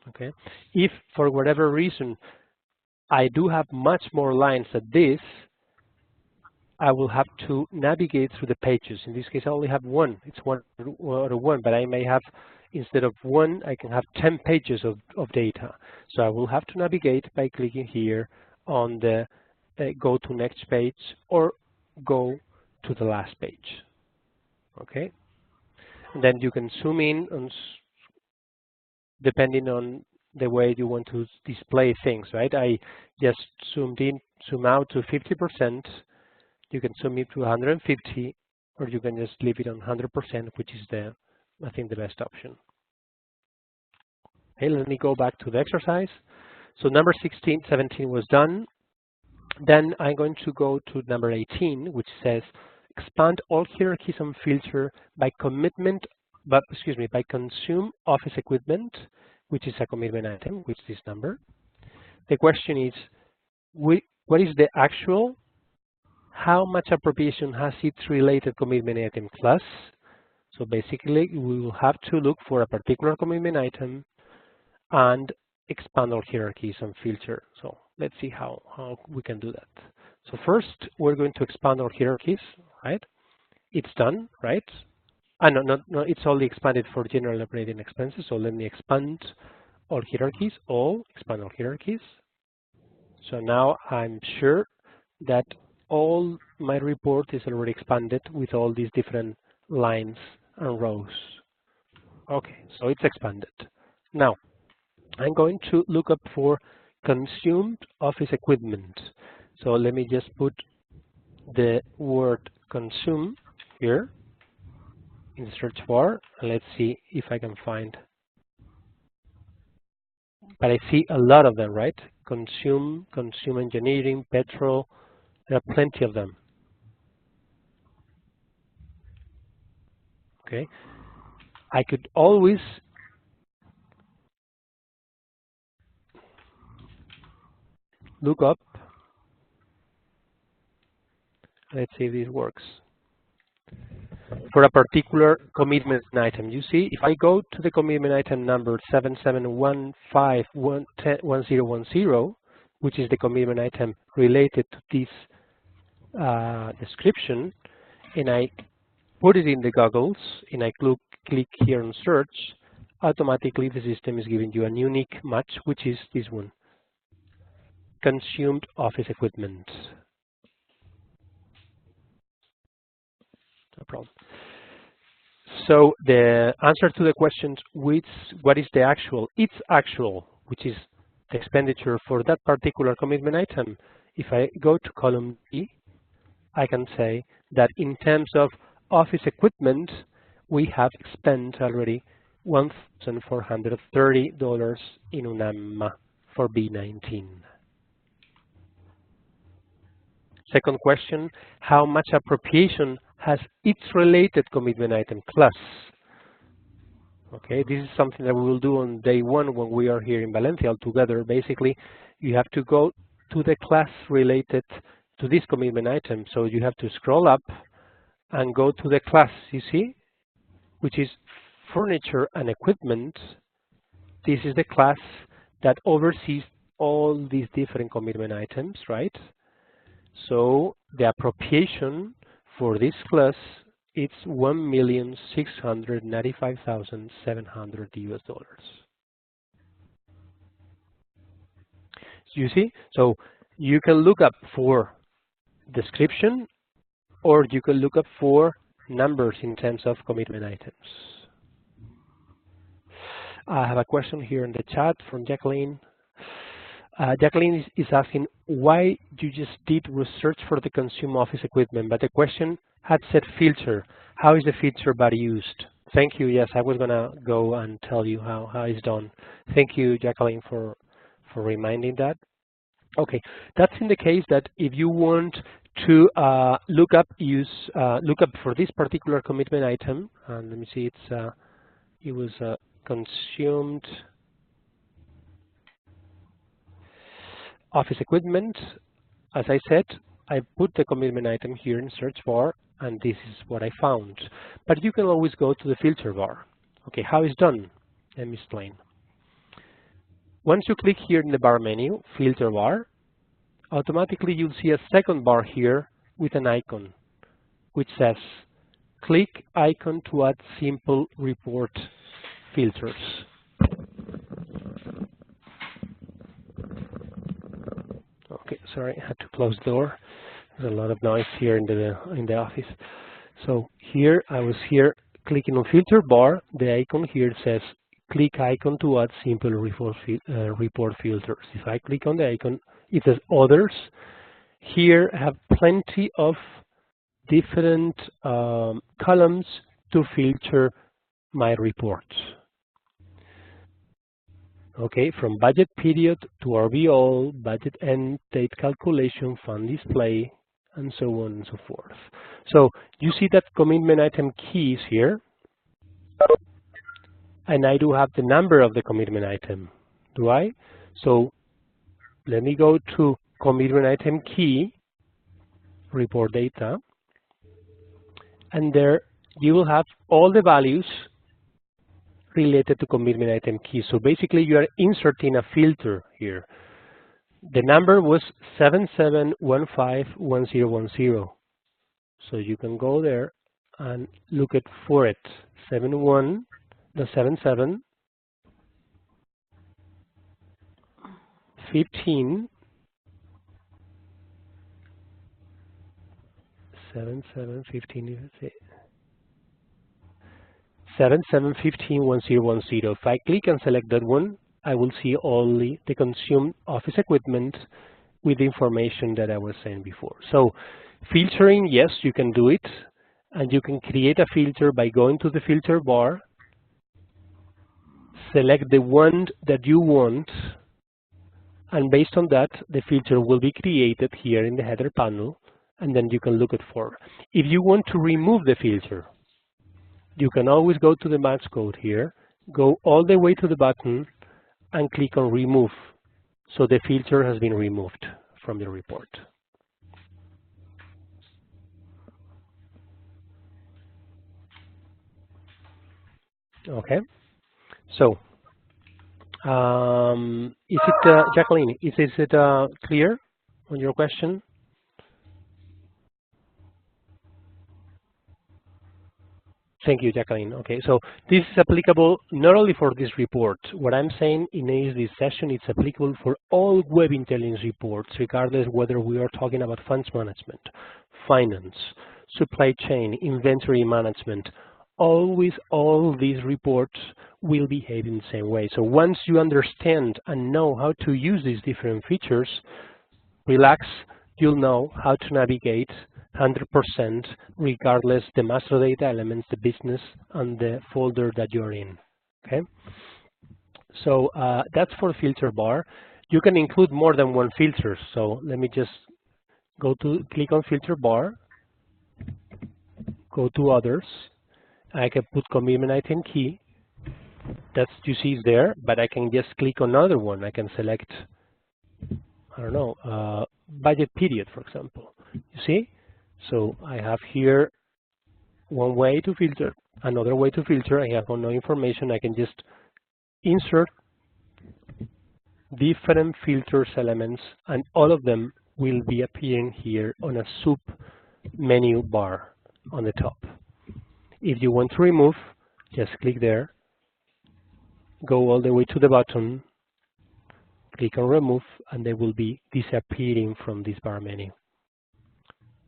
Okay. If for whatever reason I do have much more lines than this, I will have to navigate through the pages. In this case, I only have one. It's one or one, but I may have, instead of one, I can have 10 pages of data. So I will have to navigate by clicking here on the go to next page or go to the last page. Okay. And then you can zoom in on depending on the way you want to display things, right? I just zoomed in, zoom out to 50%. You can zoom it to 150, or you can just leave it on 100%, which is I think the best option. Okay, let me go back to the exercise. So number 16, 17 was done. Then I'm going to go to number 18, which says expand all hierarchies and filter by commitment, by consume office equipment, which is a commitment item, which is this number. The question is, what is the actual? How much appropriation has its related commitment item class? So basically, we will have to look for a particular commitment item and expand our hierarchies and filter. So let's see how we can do that. So first, we're going to expand our hierarchies, right? It's done, right? No, it's only expanded for general operating expenses. So let me expand all hierarchies, expand all hierarchies. So now I'm sure that all my report is already expanded with all these different lines and rows. Okay, so it's expanded. Now, I'm going to look up for consumed office equipment. So let me just put the word consume here in the search bar, and let's see if I can find. But I see a lot of them, right? Consume engineering, petrol, there are plenty of them. Okay, I could always look up. Let's see if this works. For a particular commitment item, you see, if I go to the commitment item number 77151010, which is the commitment item related to this description, and I put it in the goggles, and I click here on search, automatically the system is giving you a unique match, which is this one, consumed office equipment. No problem. So the answer to the question, what is the actual? It's actual, which is the expenditure for that particular commitment item. If I go to column D, I can say that in terms of office equipment, we have spent already $1,430 in UNAM for B19. Second question, how much appropriation has its related commitment item class? Okay, this is something that we will do on day one when we are here in Valencia all together. Basically, you have to go to the class related to this commitment item. So you have to scroll up and go to the class, you see, which is furniture and equipment. This is the class that oversees all these different commitment items, right? So the appropriation for this class, it's $1,695,700 US. You see, so you can look up for description, or you can look up for numbers in terms of commitment items. I have a question here in the chat from Jacqueline. Jacqueline is asking, why you just did research for the consumer office equipment, but the question had said filter. How is the filter bar used? Thank you. Yes, I was going to go and tell you how it's done. Thank you, Jacqueline, for reminding that. Okay, that's in the case that if you want to look up for this particular commitment item, and let me see, it was consumed office equipment. As I said, I put the commitment item here in search bar, and this is what I found. But you can always go to the filter bar. Okay, how it's done? Let me explain. Once you click here in the bar menu, filter bar, automatically you'll see a second bar here with an icon, which says, click icon to add simple report filters. Okay, sorry, I had to close the door. There's a lot of noise here in the office. So here, I was here clicking on filter bar. The icon here says, click icon to add simple report filters. If I click on the icon, it says others. Here I have plenty of different columns to filter my reports. Okay, from budget period to RVO, budget end, date calculation, fund display, and so on and so forth. So you see that commitment item keys here, and I do have the number of the commitment item, do I? So let me go to commitment item key, report data, and there you will have all the values related to commitment item key. So basically you are inserting a filter here. The number was 77151010. So you can go there and look at for it. 77 15 77151010. If I click and select that one, I will see only the consumed office equipment with the information that I was saying before. So filtering, yes, you can do it, and you can create a filter by going to the filter bar, select the one that you want, and based on that, the filter will be created here in the header panel, and then you can look at for. If you want to remove the filter, you can always go to the match code here, go all the way to the button, and click on remove. So the filter has been removed from the report. Okay. So, is it, Jacqueline, is it clear on your question? Thank you, Jacqueline. Okay, so this is applicable not only for this report. What I'm saying in this session, it's applicable for all web intelligence reports, regardless whether we are talking about funds management, finance, supply chain, inventory management. Always, all these reports will behave in the same way. So once you understand and know how to use these different features, relax, you'll know how to navigate 100% regardless the master data elements, the business, and the folder that you're in. Okay, so that's for filter bar. You can include more than one filter. So let me just click on filter bar, go to others. I can put commitment item key. That's, you see, is there, but I can just click on another one. I can select, I don't know, budget period, for example. You see? So I have here one way to filter, another way to filter. I have no information. I can just insert different filters elements, and all of them will be appearing here on a sub menu bar on the top. If you want to remove, just click there, go all the way to the bottom, click on remove, and they will be disappearing from this bar menu.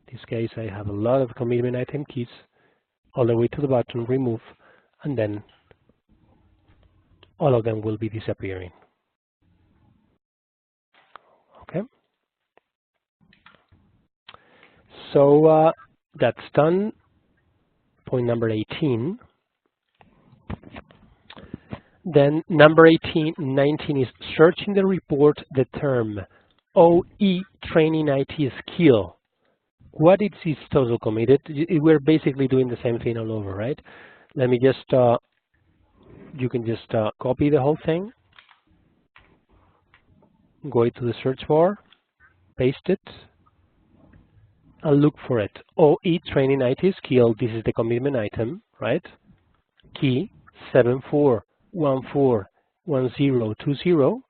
In this case, I have a lot of commitment item keys, all the way to the bottom, remove, and then all of them will be disappearing. Okay. So that's done. Point number 18. Then number 19 is searching the report the term OE training IT skill. What is its total committed? We're basically doing the same thing all over, right? Let me just, you can just copy the whole thing, go to the search bar, paste it, and look for it. OE training IT skill, this is the commitment item, right? Key 74141020,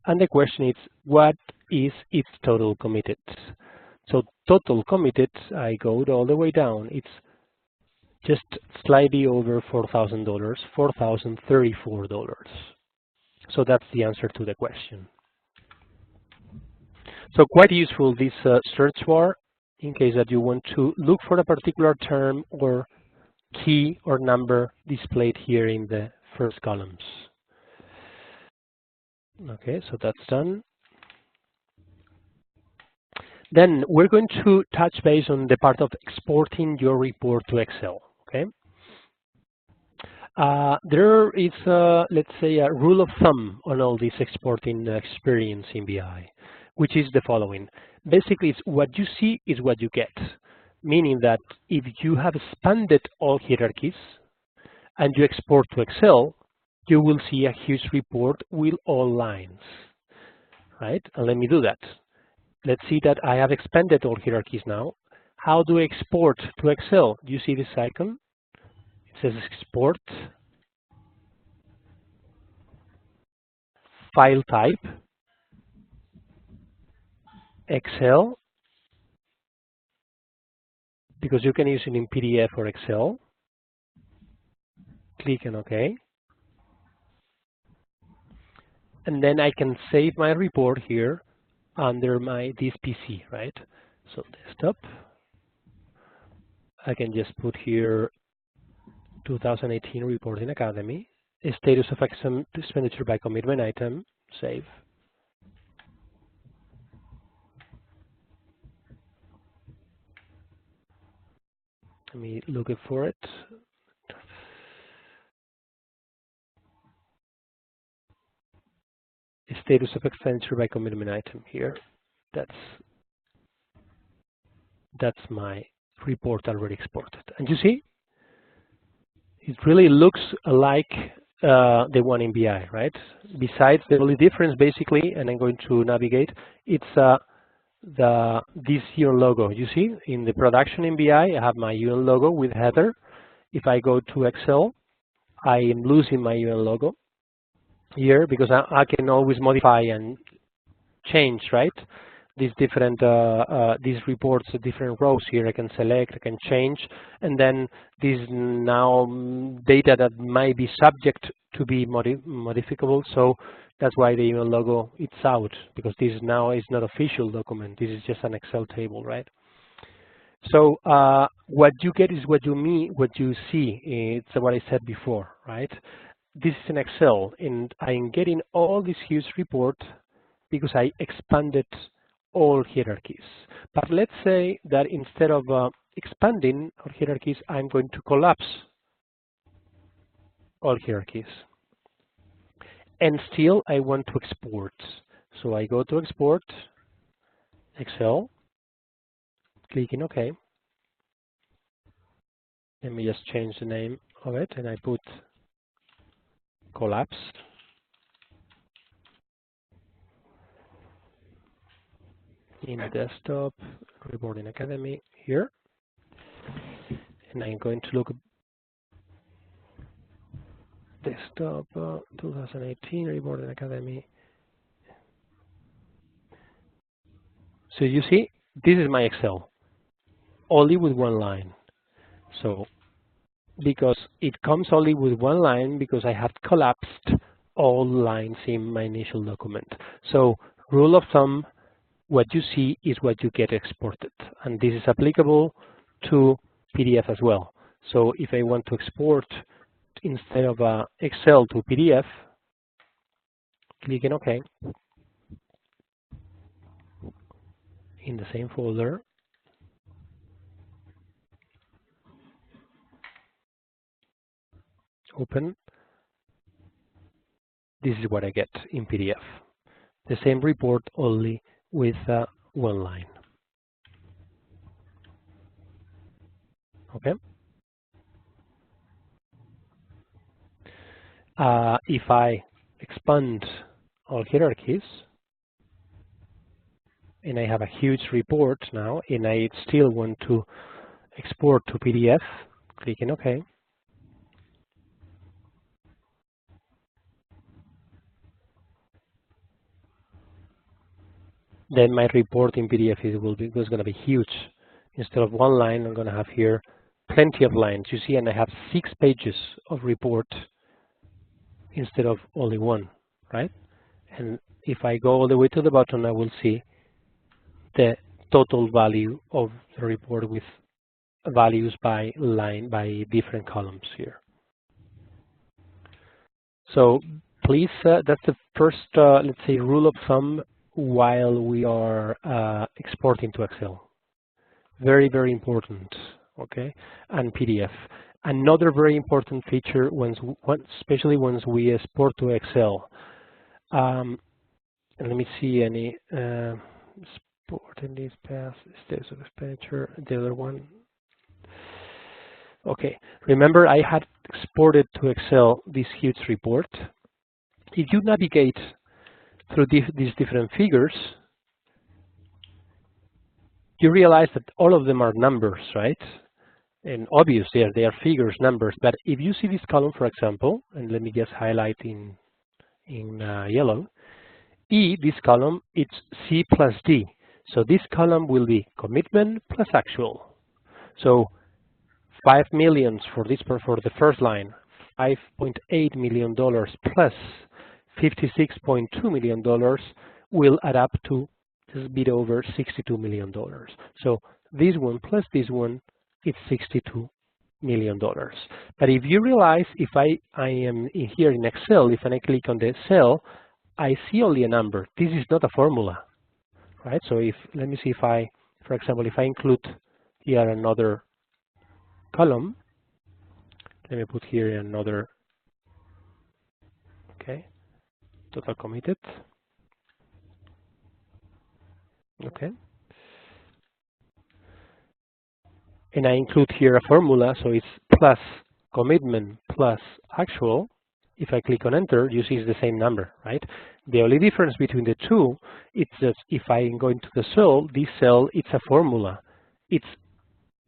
and the question is, what is its total committed? So total committed, I go all the way down, it's just slightly over $4,000, $4,034. So that's the answer to the question. So quite useful, this search bar, in case that you want to look for a particular term or key or number displayed here in the first columns. Okay, so that's done. Then we're going to touch base on the part of exporting your report to Excel. Okay. There is, let's say, a rule of thumb on all this exporting experience in BI, which is the following. Basically, it's what you see is what you get, meaning that if you have expanded all hierarchies and you export to Excel, you will see a huge report with all lines, right? And let me do that. Let's see that I have expanded all hierarchies now. How do I export to Excel? Do you see this icon? It says export, file type, Excel, because you can use it in PDF or Excel. Click on OK. And then I can save my report here under this PC, right? So desktop, I can just put here 2018 Reporting Academy, status of expenditure by commitment item, save. Let me look for it. Status of expenditure by commitment item here. That's my report already exported. And you see, it really looks like the one in BI, right? Besides, the only difference basically, and I'm going to navigate, it's this year logo. You see, in the production in BI, I have my UN logo with header. If I go to Excel, I am losing my UN logo here because I can always modify and change, right? These different these reports, different rows here. I can select, I can change, and then these now data that might be subject to be modificable. So that's why the email logo it's out, because this now is not official document. This is just an Excel table, right? So what you get is what you see. It's what I said before, right? This is an Excel, and I'm getting all this huge report because I expanded all hierarchies. But let's say that instead of expanding all hierarchies, I'm going to collapse all hierarchies. And still, I want to export. So I go to Export, Excel, clicking OK. Let me just change the name of it, and I put collapse. In the desktop, Reporting Academy here. And I'm going to look at desktop 2018 Reporting Academy. So you see, this is my Excel, only with one line. So because it comes only with one line, because I have collapsed all lines in my initial document. So rule of thumb, what you see is what you get exported. And this is applicable to PDF as well. So if I want to export instead of Excel to PDF, clicking OK. In the same folder, open. This is what I get in PDF. The same report, only with one line. Okay. If I expand all hierarchies, and I have a huge report now, and I still want to export to PDF, clicking OK. Then my report in PDF is going to be huge. Instead of one line, I'm going to have here plenty of lines. You see, and I have 6 pages of report instead of only one, right? And if I go all the way to the bottom, I will see the total value of the report with values by line, by different columns here. So please, that's the first, let's say, rule of thumb while we are exporting to Excel. Very, very important, okay? And PDF. Another very important feature, especially once we export to Excel. And let me see any export in this path, status of expenditure, the other one. Okay, remember I had exported to Excel this huge report. If you navigate through these different figures, you realize that all of them are numbers, right? And obviously they are figures, numbers. But if you see this column, for example, and let me just highlight in yellow, this column, it's C plus D. So this column will be commitment plus actual. So 5 million for the first line, $5.8 million plus $56.2 million will add up to just a bit over $62 million. So this one plus this one, it's $62 million. But if you realize, if I am here in Excel, if I click on the cell, I see only a number. This is not a formula, right? So let me see if for example, if I include here another column, let me put here another, okay, total committed, okay. And I include here a formula, so it's plus commitment plus actual. If I click on enter, you see it's the same number, right? The only difference between the two, it's that if I go into the cell, this cell, it's a formula. It's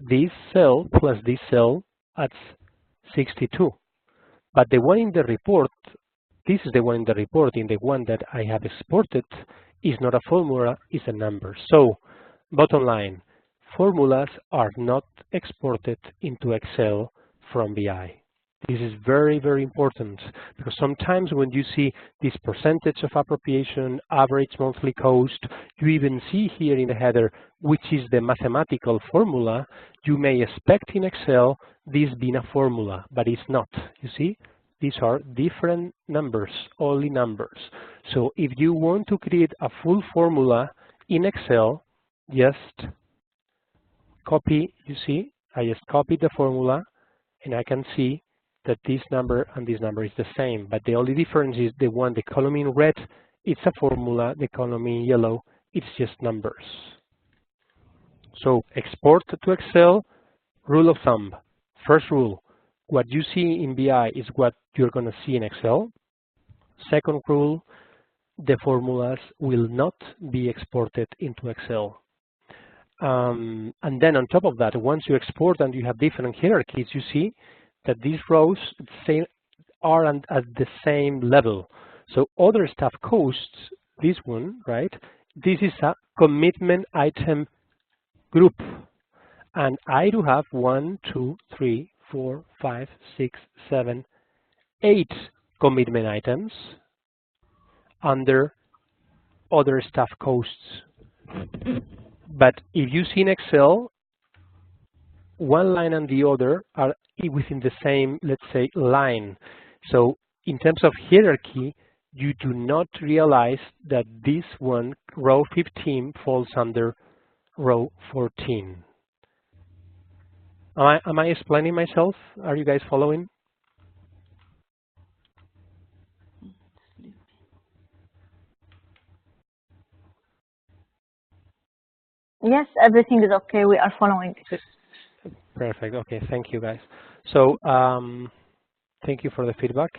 this cell plus this cell adds 62. But the one in the report, this is the one in the report, in the one that I have exported, is not a formula, it's a number. So, bottom line, formulas are not exported into Excel from BI. This is very, very important, because sometimes when you see this percentage of appropriation, average monthly cost, you even see here in the header, which is the mathematical formula, you may expect in Excel this being a formula, but it's not. You see, these are different numbers, only numbers. So if you want to create a full formula in Excel, just copy, you see, I just copied the formula, and I can see that this number and this number is the same, but the only difference is the column in red, it's a formula, the column in yellow, it's just numbers. So export to Excel, rule of thumb. First rule, what you see in BI is what you're going to see in Excel. Second rule, the formulas will not be exported into Excel. And then on top of that, once you export and you have different hierarchies, you see that these rows are at the same level. So other staff costs, this one, right? This is a commitment item group. And I do have 1, 2, 3, 4, 5, 6, 7, 8 commitment items under other staff costs. But if you see in Excel, one line and the other are within the same, let's say, line. So in terms of hierarchy, you do not realize that this one, row 15, falls under row 14. Am I explaining myself? Are you guys following? Yes, everything is okay. We are following. Perfect. Okay, thank you guys. So thank you for the feedback.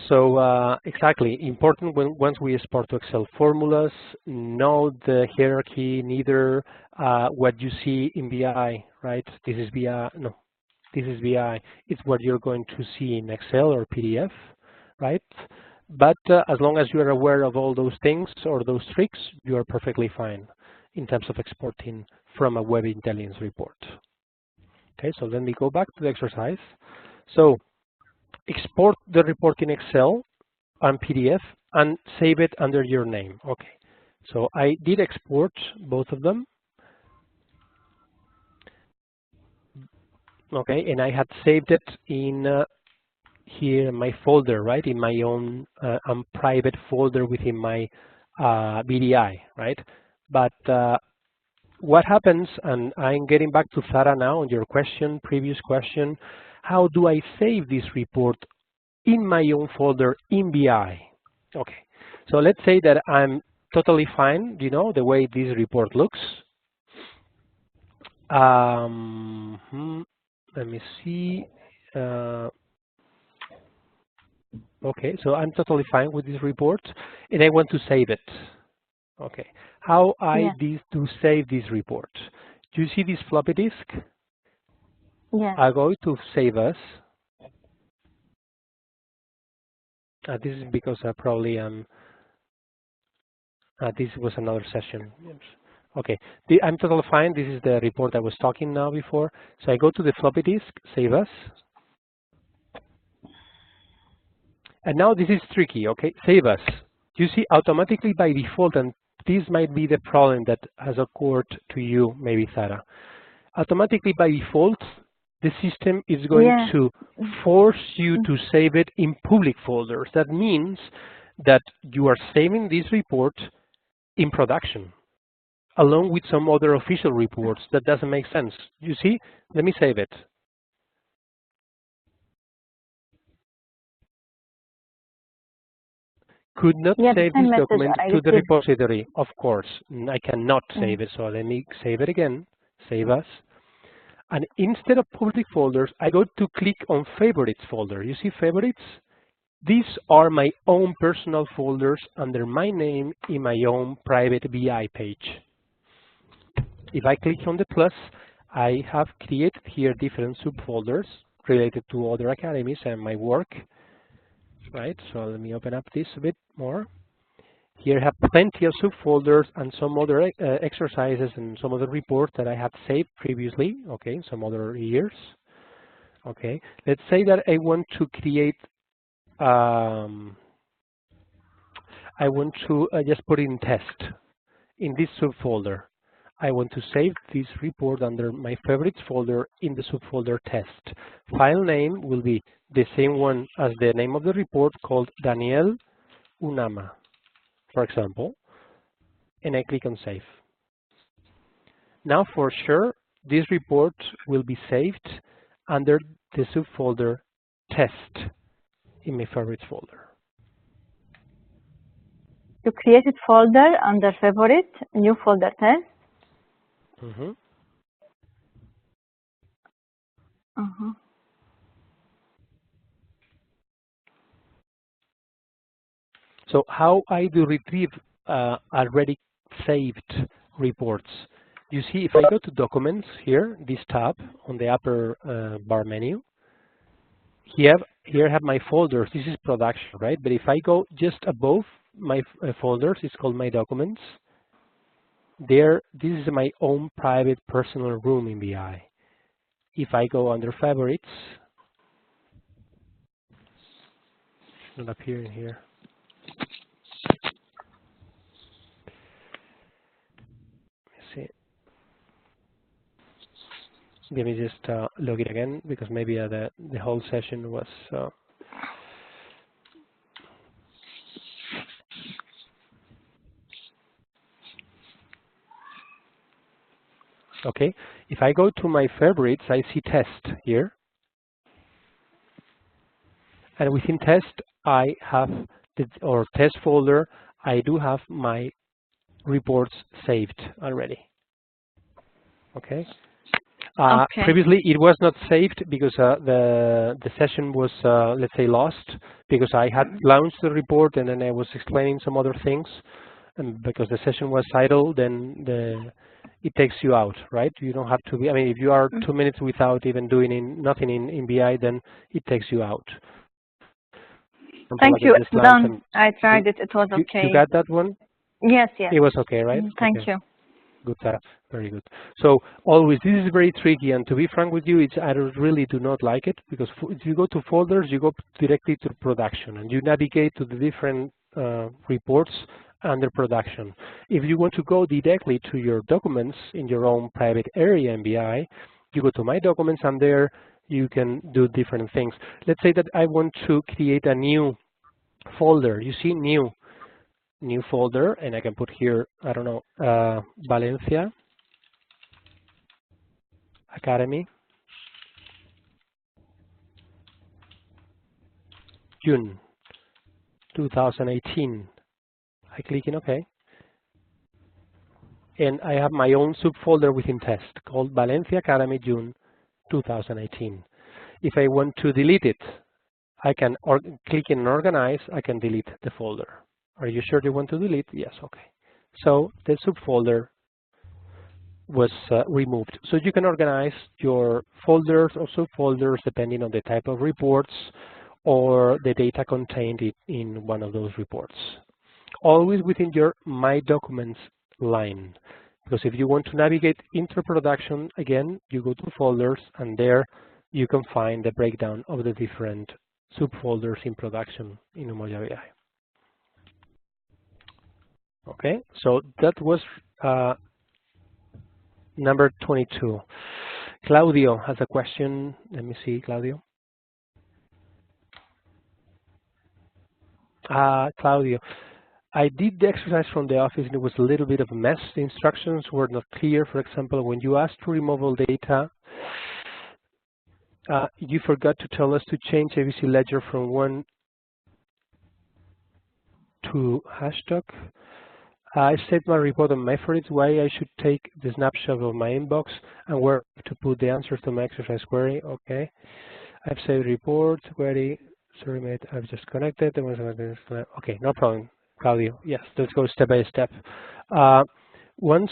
So exactly, important once we export to Excel formulas, know the hierarchy, neither what you see in BI, right? This is BI, no, this is BI. It's what you're going to see in Excel or PDF, right? But as long as you are aware of all those things or those tricks, you are perfectly fine in terms of exporting from a web intelligence report. Okay, so let me go back to the exercise. So export the report in Excel and PDF and save it under your name. Okay, so I did export both of them. Okay, and I had saved it in here in my folder, right, in my own private folder within my BDI, right? But what happens, and I'm getting back to Sarah now on your question, previous question, how do I save this report in my own folder in BI? Okay, so let's say that I'm totally fine, you know, the way this report looks. Let me see. Okay, so I'm totally fine with this report, and I want to save it. Okay, how I did to save this report? Do you see this floppy disk? Yes. I go to Save As. This is because probably this was another session. Yes. Okay, I'm totally fine. This is the report I was talking now before. So I go to the floppy disk, Save As. And now this is tricky, okay? Save As. You see automatically by default, and this might be the problem that has occurred to you, maybe Sarah. Automatically by default, the system is going to force you to save it in public folders. That means that you are saving this report in production, along with some other official reports. That doesn't make sense. You see? Let me save it. Could not save this document to the repository, of course. I cannot save it, so let me save it again, Save As. And instead of public folders, I go to click on Favorites folder. You see Favorites? These are my own personal folders under my name in my own private BI page. If I click on the plus, I have created here different subfolders related to other academies and my work. Right, so let me open up this a bit more. Here I have plenty of subfolders and some other exercises and some other reports that I have saved previously, okay, some other years. Okay, let's say that I want to create, I want to just put in test in this subfolder. I want to save this report under my favorites folder in the subfolder test. File name will be the same one as the name of the report, called Daniel Unama, for example, and I click on Save. Now for sure, this report will be saved under the subfolder Test in my favorites folder. You created folder under favorite, new folder Test. So how I do retrieve already saved reports? You see, if I go to Documents here, this tab on the upper bar menu, here I have my folders. This is production, right? But if I go just above my folders, it's called My Documents. There, this is my own private personal room in BI. If I go under Favorites, it's not appearing here. See. Let me just log it again, because maybe the whole session was Okay, if I go to my favorites, I see test here. And within test, I have or test folder, I do have my reports saved already. Okay. Okay. Previously, it was not saved because the session was, let's say, lost because I had launched the report and then I was explaining some other things, and because the session was idle, then it takes you out, right? You don't have to be. I mean, if you are 2 minutes without even doing nothing in BI, then it takes you out. Thank you. It's done. I tried it. It was okay. You got that one? Yes, yes. It was okay, right? Thank okay. you. Good stuff. Very good. So always, this is very tricky, and to be frank with you, I really do not like it, because if you go to folders, you go directly to production, and you navigate to the different reports under production. If you want to go directly to your documents in your own private area in BI, you go to My Documents, and there you can do different things. Let's say that I want to create a new folder. You see, new folder, and I can put here, I don't know, Valencia Academy, June 2018. I click in OK, and I have my own subfolder within test called Valencia Academy, June 2018. If I want to delete it, I can click in Organize. I can delete the folder. Are you sure you want to delete? Yes, OK. So the subfolder was removed. So you can organize your folders or subfolders depending on the type of reports or the data contained in one of those reports. Always within your My Documents line, because if you want to navigate into production, again, you go to folders, and there you can find the breakdown of the different subfolders in production in Umoja BI. Okay, so that was number 22. Claudio has a question. Let me see, Claudio. Claudio, I did the exercise from the office and it was a little bit of a mess. The instructions were not clear. For example, when you asked to remove all data, you forgot to tell us to change ABC Ledger from 1 to hashtag. I saved my report on my favorites, why I should take the snapshot of my inbox and where to put the answers to my exercise query. Okay. I've saved report, query. Sorry, mate, I've just connected. Okay, no problem, Claudio. Yes, let's go step by step. Once,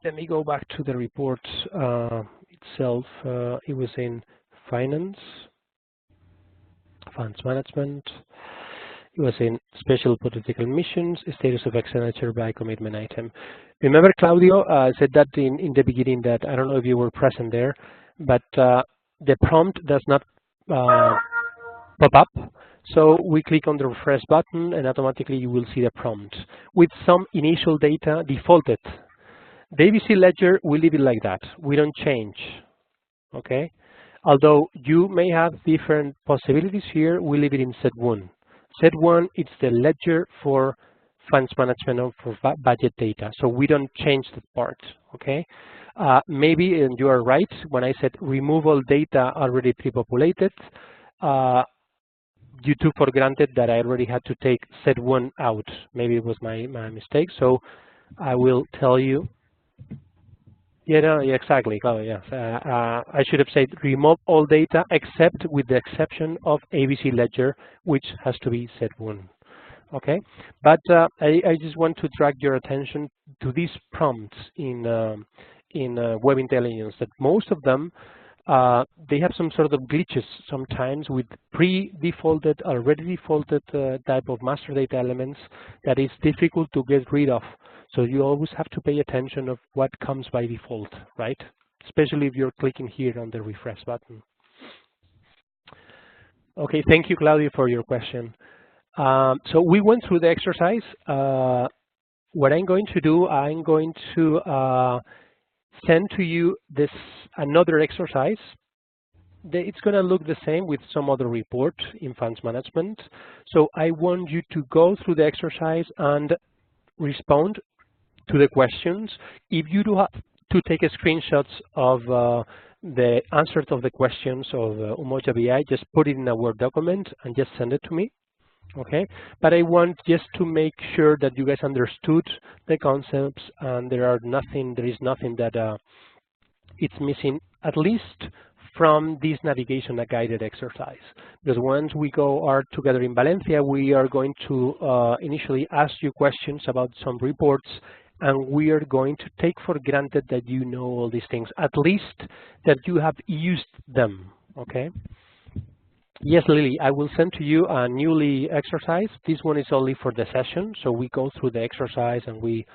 let me go back to the report itself. It was in finance, funds management. It was in special political missions, status of expenditure by commitment item. Remember, Claudio said that in the beginning that, I don't know if you were present there, but the prompt does not pop up. So we click on the refresh button and automatically you will see the prompt with some initial data defaulted. The ABC Ledger, we leave it like that. We don't change, okay? Although you may have different possibilities here, we leave it in set 1. Set 1, it's the ledger for funds management or for budget data. So we don't change that part, okay? Maybe, and you are right, when I said remove all data already pre-populated, you took for granted that I already had to take set 1 out. Maybe it was my mistake. So I will tell you. Yeah, no, yeah, exactly. Oh, yes. I should have said remove all data except with the exception of ABC Ledger, which has to be set 1. Okay, but I just want to drag your attention to these prompts in Web Intelligence, that most of them they have some sort of glitches sometimes with pre-defaulted, already defaulted type of master data elements that is difficult to get rid of. So you always have to pay attention of what comes by default, right? Especially if you're clicking here on the refresh button. Okay, thank you, Claudio, for your question. So we went through the exercise. What I'm going to do, I'm going to send to you this another exercise. It's going to look the same with some other report in funds management. So I want you to go through the exercise and respond to the questions. If you do have to take screenshots of the answers of the questions of Umoja BI, just put it in a Word document and just send it to me. Okay, but I want just to make sure that you guys understood the concepts and there is nothing that it's missing, at least from this navigation guided exercise. Because once we are together in Valencia, we are going to initially ask you questions about some reports, and we are going to take for granted that you know all these things, at least that you have used them. Okay. Yes, Lily, I will send to you a newly exercise. This one is only for the session, so we go through the exercise and we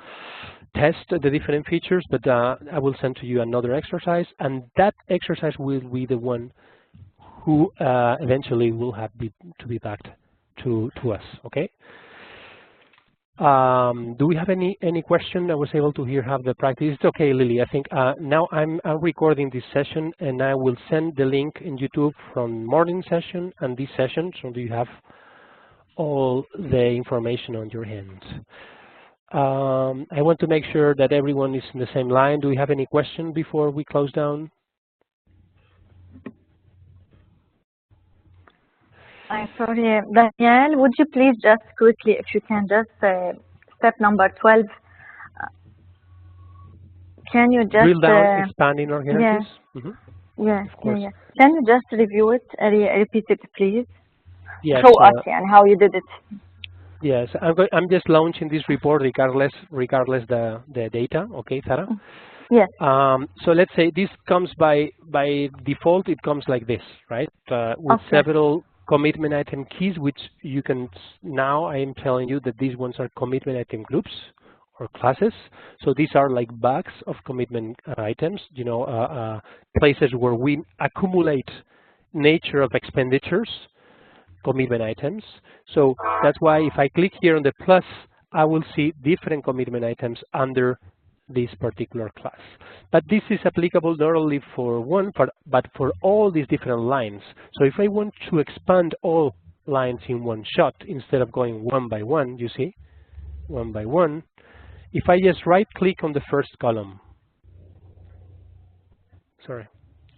test the different features, but I will send to you another exercise, and that exercise will be the one who eventually will have to be backed to us, okay? Do we have any question? I was able to have the practice. It's okay, Lily. I think now I'm recording this session, and I will send the link in YouTube from morning session and this session, so you have all the information on your hands. I want to make sure that everyone is in the same line. Do we have any question before we close down? Sorry, Danielle, would you please just quickly, if you can just step number 12, can you just drill down, expanding our hierarchies? Yes, yes, yeah. Can you just review it, repeat it, please? Yes. Show us and how you did it. Yes, I'm just launching this report regardless the data. Okay, Sarah. Yes. So let's say this comes by default. It comes like this, right? With several commitment item keys, which you can now. I am telling you that these ones are commitment item groups or classes. So these are like bags of commitment items. You know, places where we accumulate nature of expenditures, commitment items. So that's why if I click here on the plus, I will see different commitment items under this particular class. But this is applicable not only for one, but for all these different lines. So if I want to expand all lines in one shot, instead of going one by one, you see, one by one, if I just right click on the first column,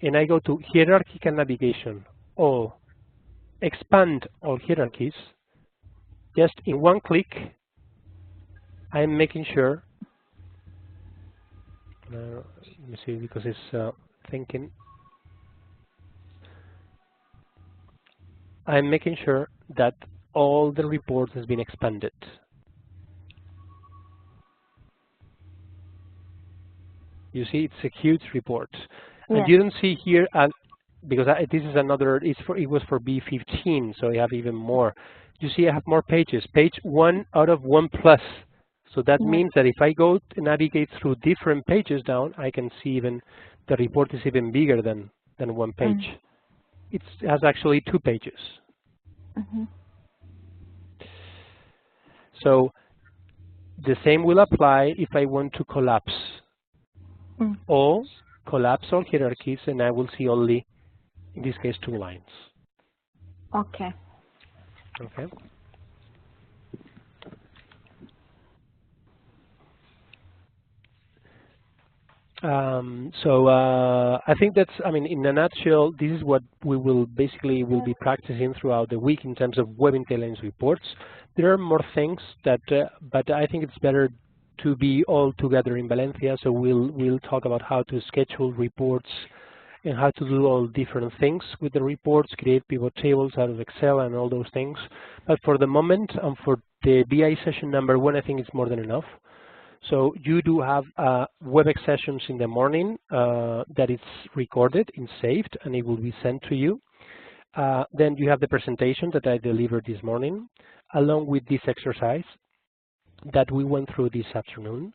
and I go to hierarchical navigation, all, expand all hierarchies, just in one click, I'm making sure, let me see, because it's thinking, I'm making sure that all the reports has been expanded. You see, it's a huge report. Yeah. And you don't see here, because this is another, it was for B15, so I have even more. You see I have more pages, page 1 out of 1 plus. So that means that if I go to navigate through different pages down, I can see even the report is even bigger than one page. It has actually 2 pages. So the same will apply if I want to collapse. Or collapse all hierarchies, and I will see only, in this case, 2 lines. Okay. Okay. I think that's, I mean, in a nutshell, this is what we will basically be practicing throughout the week in terms of web intelligence reports. There are more things that, but I think it's better to be all together in Valencia. So we'll talk about how to schedule reports and how to do all different things with the reports, create pivot tables out of Excel and all those things. But for the moment, and for the BI session number 1, I think it's more than enough. So you do have WebEx sessions in the morning that it's recorded and saved, and it will be sent to you. Then you have the presentation that I delivered this morning, along with this exercise that we went through this afternoon.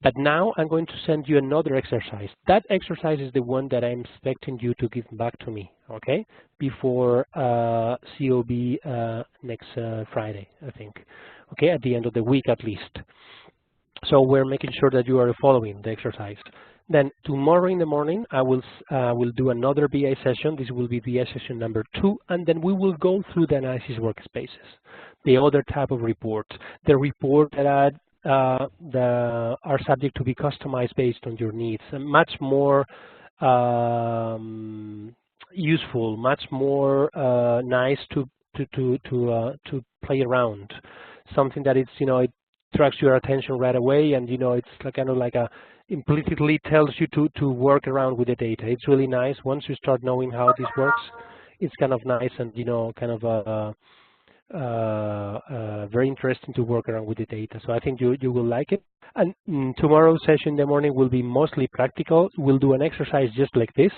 But now I'm going to send you another exercise. That exercise is the one that I'm expecting you to give back to me, okay? Before COB next Friday, I think. Okay, at the end of the week at least. So we're making sure that you are following the exercise. Then tomorrow in the morning, I will do another BI session. This will be BI session number 2, and then we will go through the analysis workspaces, the other type of report, the report that are subject to be customized based on your needs, and much more useful, much more nice to play around. Something that it's, it attracts your attention right away, and it's like kind of like implicitly tells you to work around with the data. It's really nice once you start knowing how this works. It's kind of nice and kind of very interesting to work around with the data. So I think you will like it. And tomorrow's session in the morning will be mostly practical. We'll do an exercise just like this,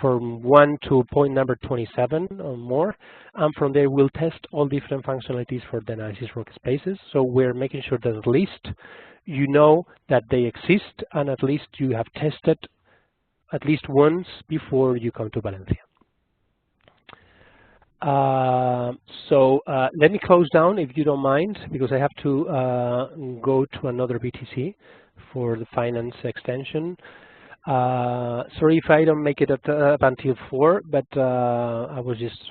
from 1 to point number 27 or more, and from there we'll test all different functionalities for the analysis workspaces. So we're making sure that at least you know that they exist, and at least you have tested at least once before you come to Valencia. Let me close down, if you don't mind, because I have to go to another BTC for the finance extension. Sorry if I don't make it up until 4, but I was just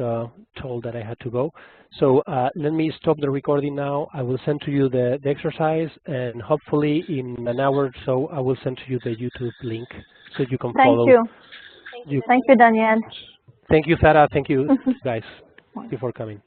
told that I had to go. So let me stop the recording now. I will send to you the exercise, and hopefully in an hour or so I will send to you the YouTube link so you can follow. Thank you. Thank you, Daniel. Thank you, Sarah. Thank you, guys, for coming.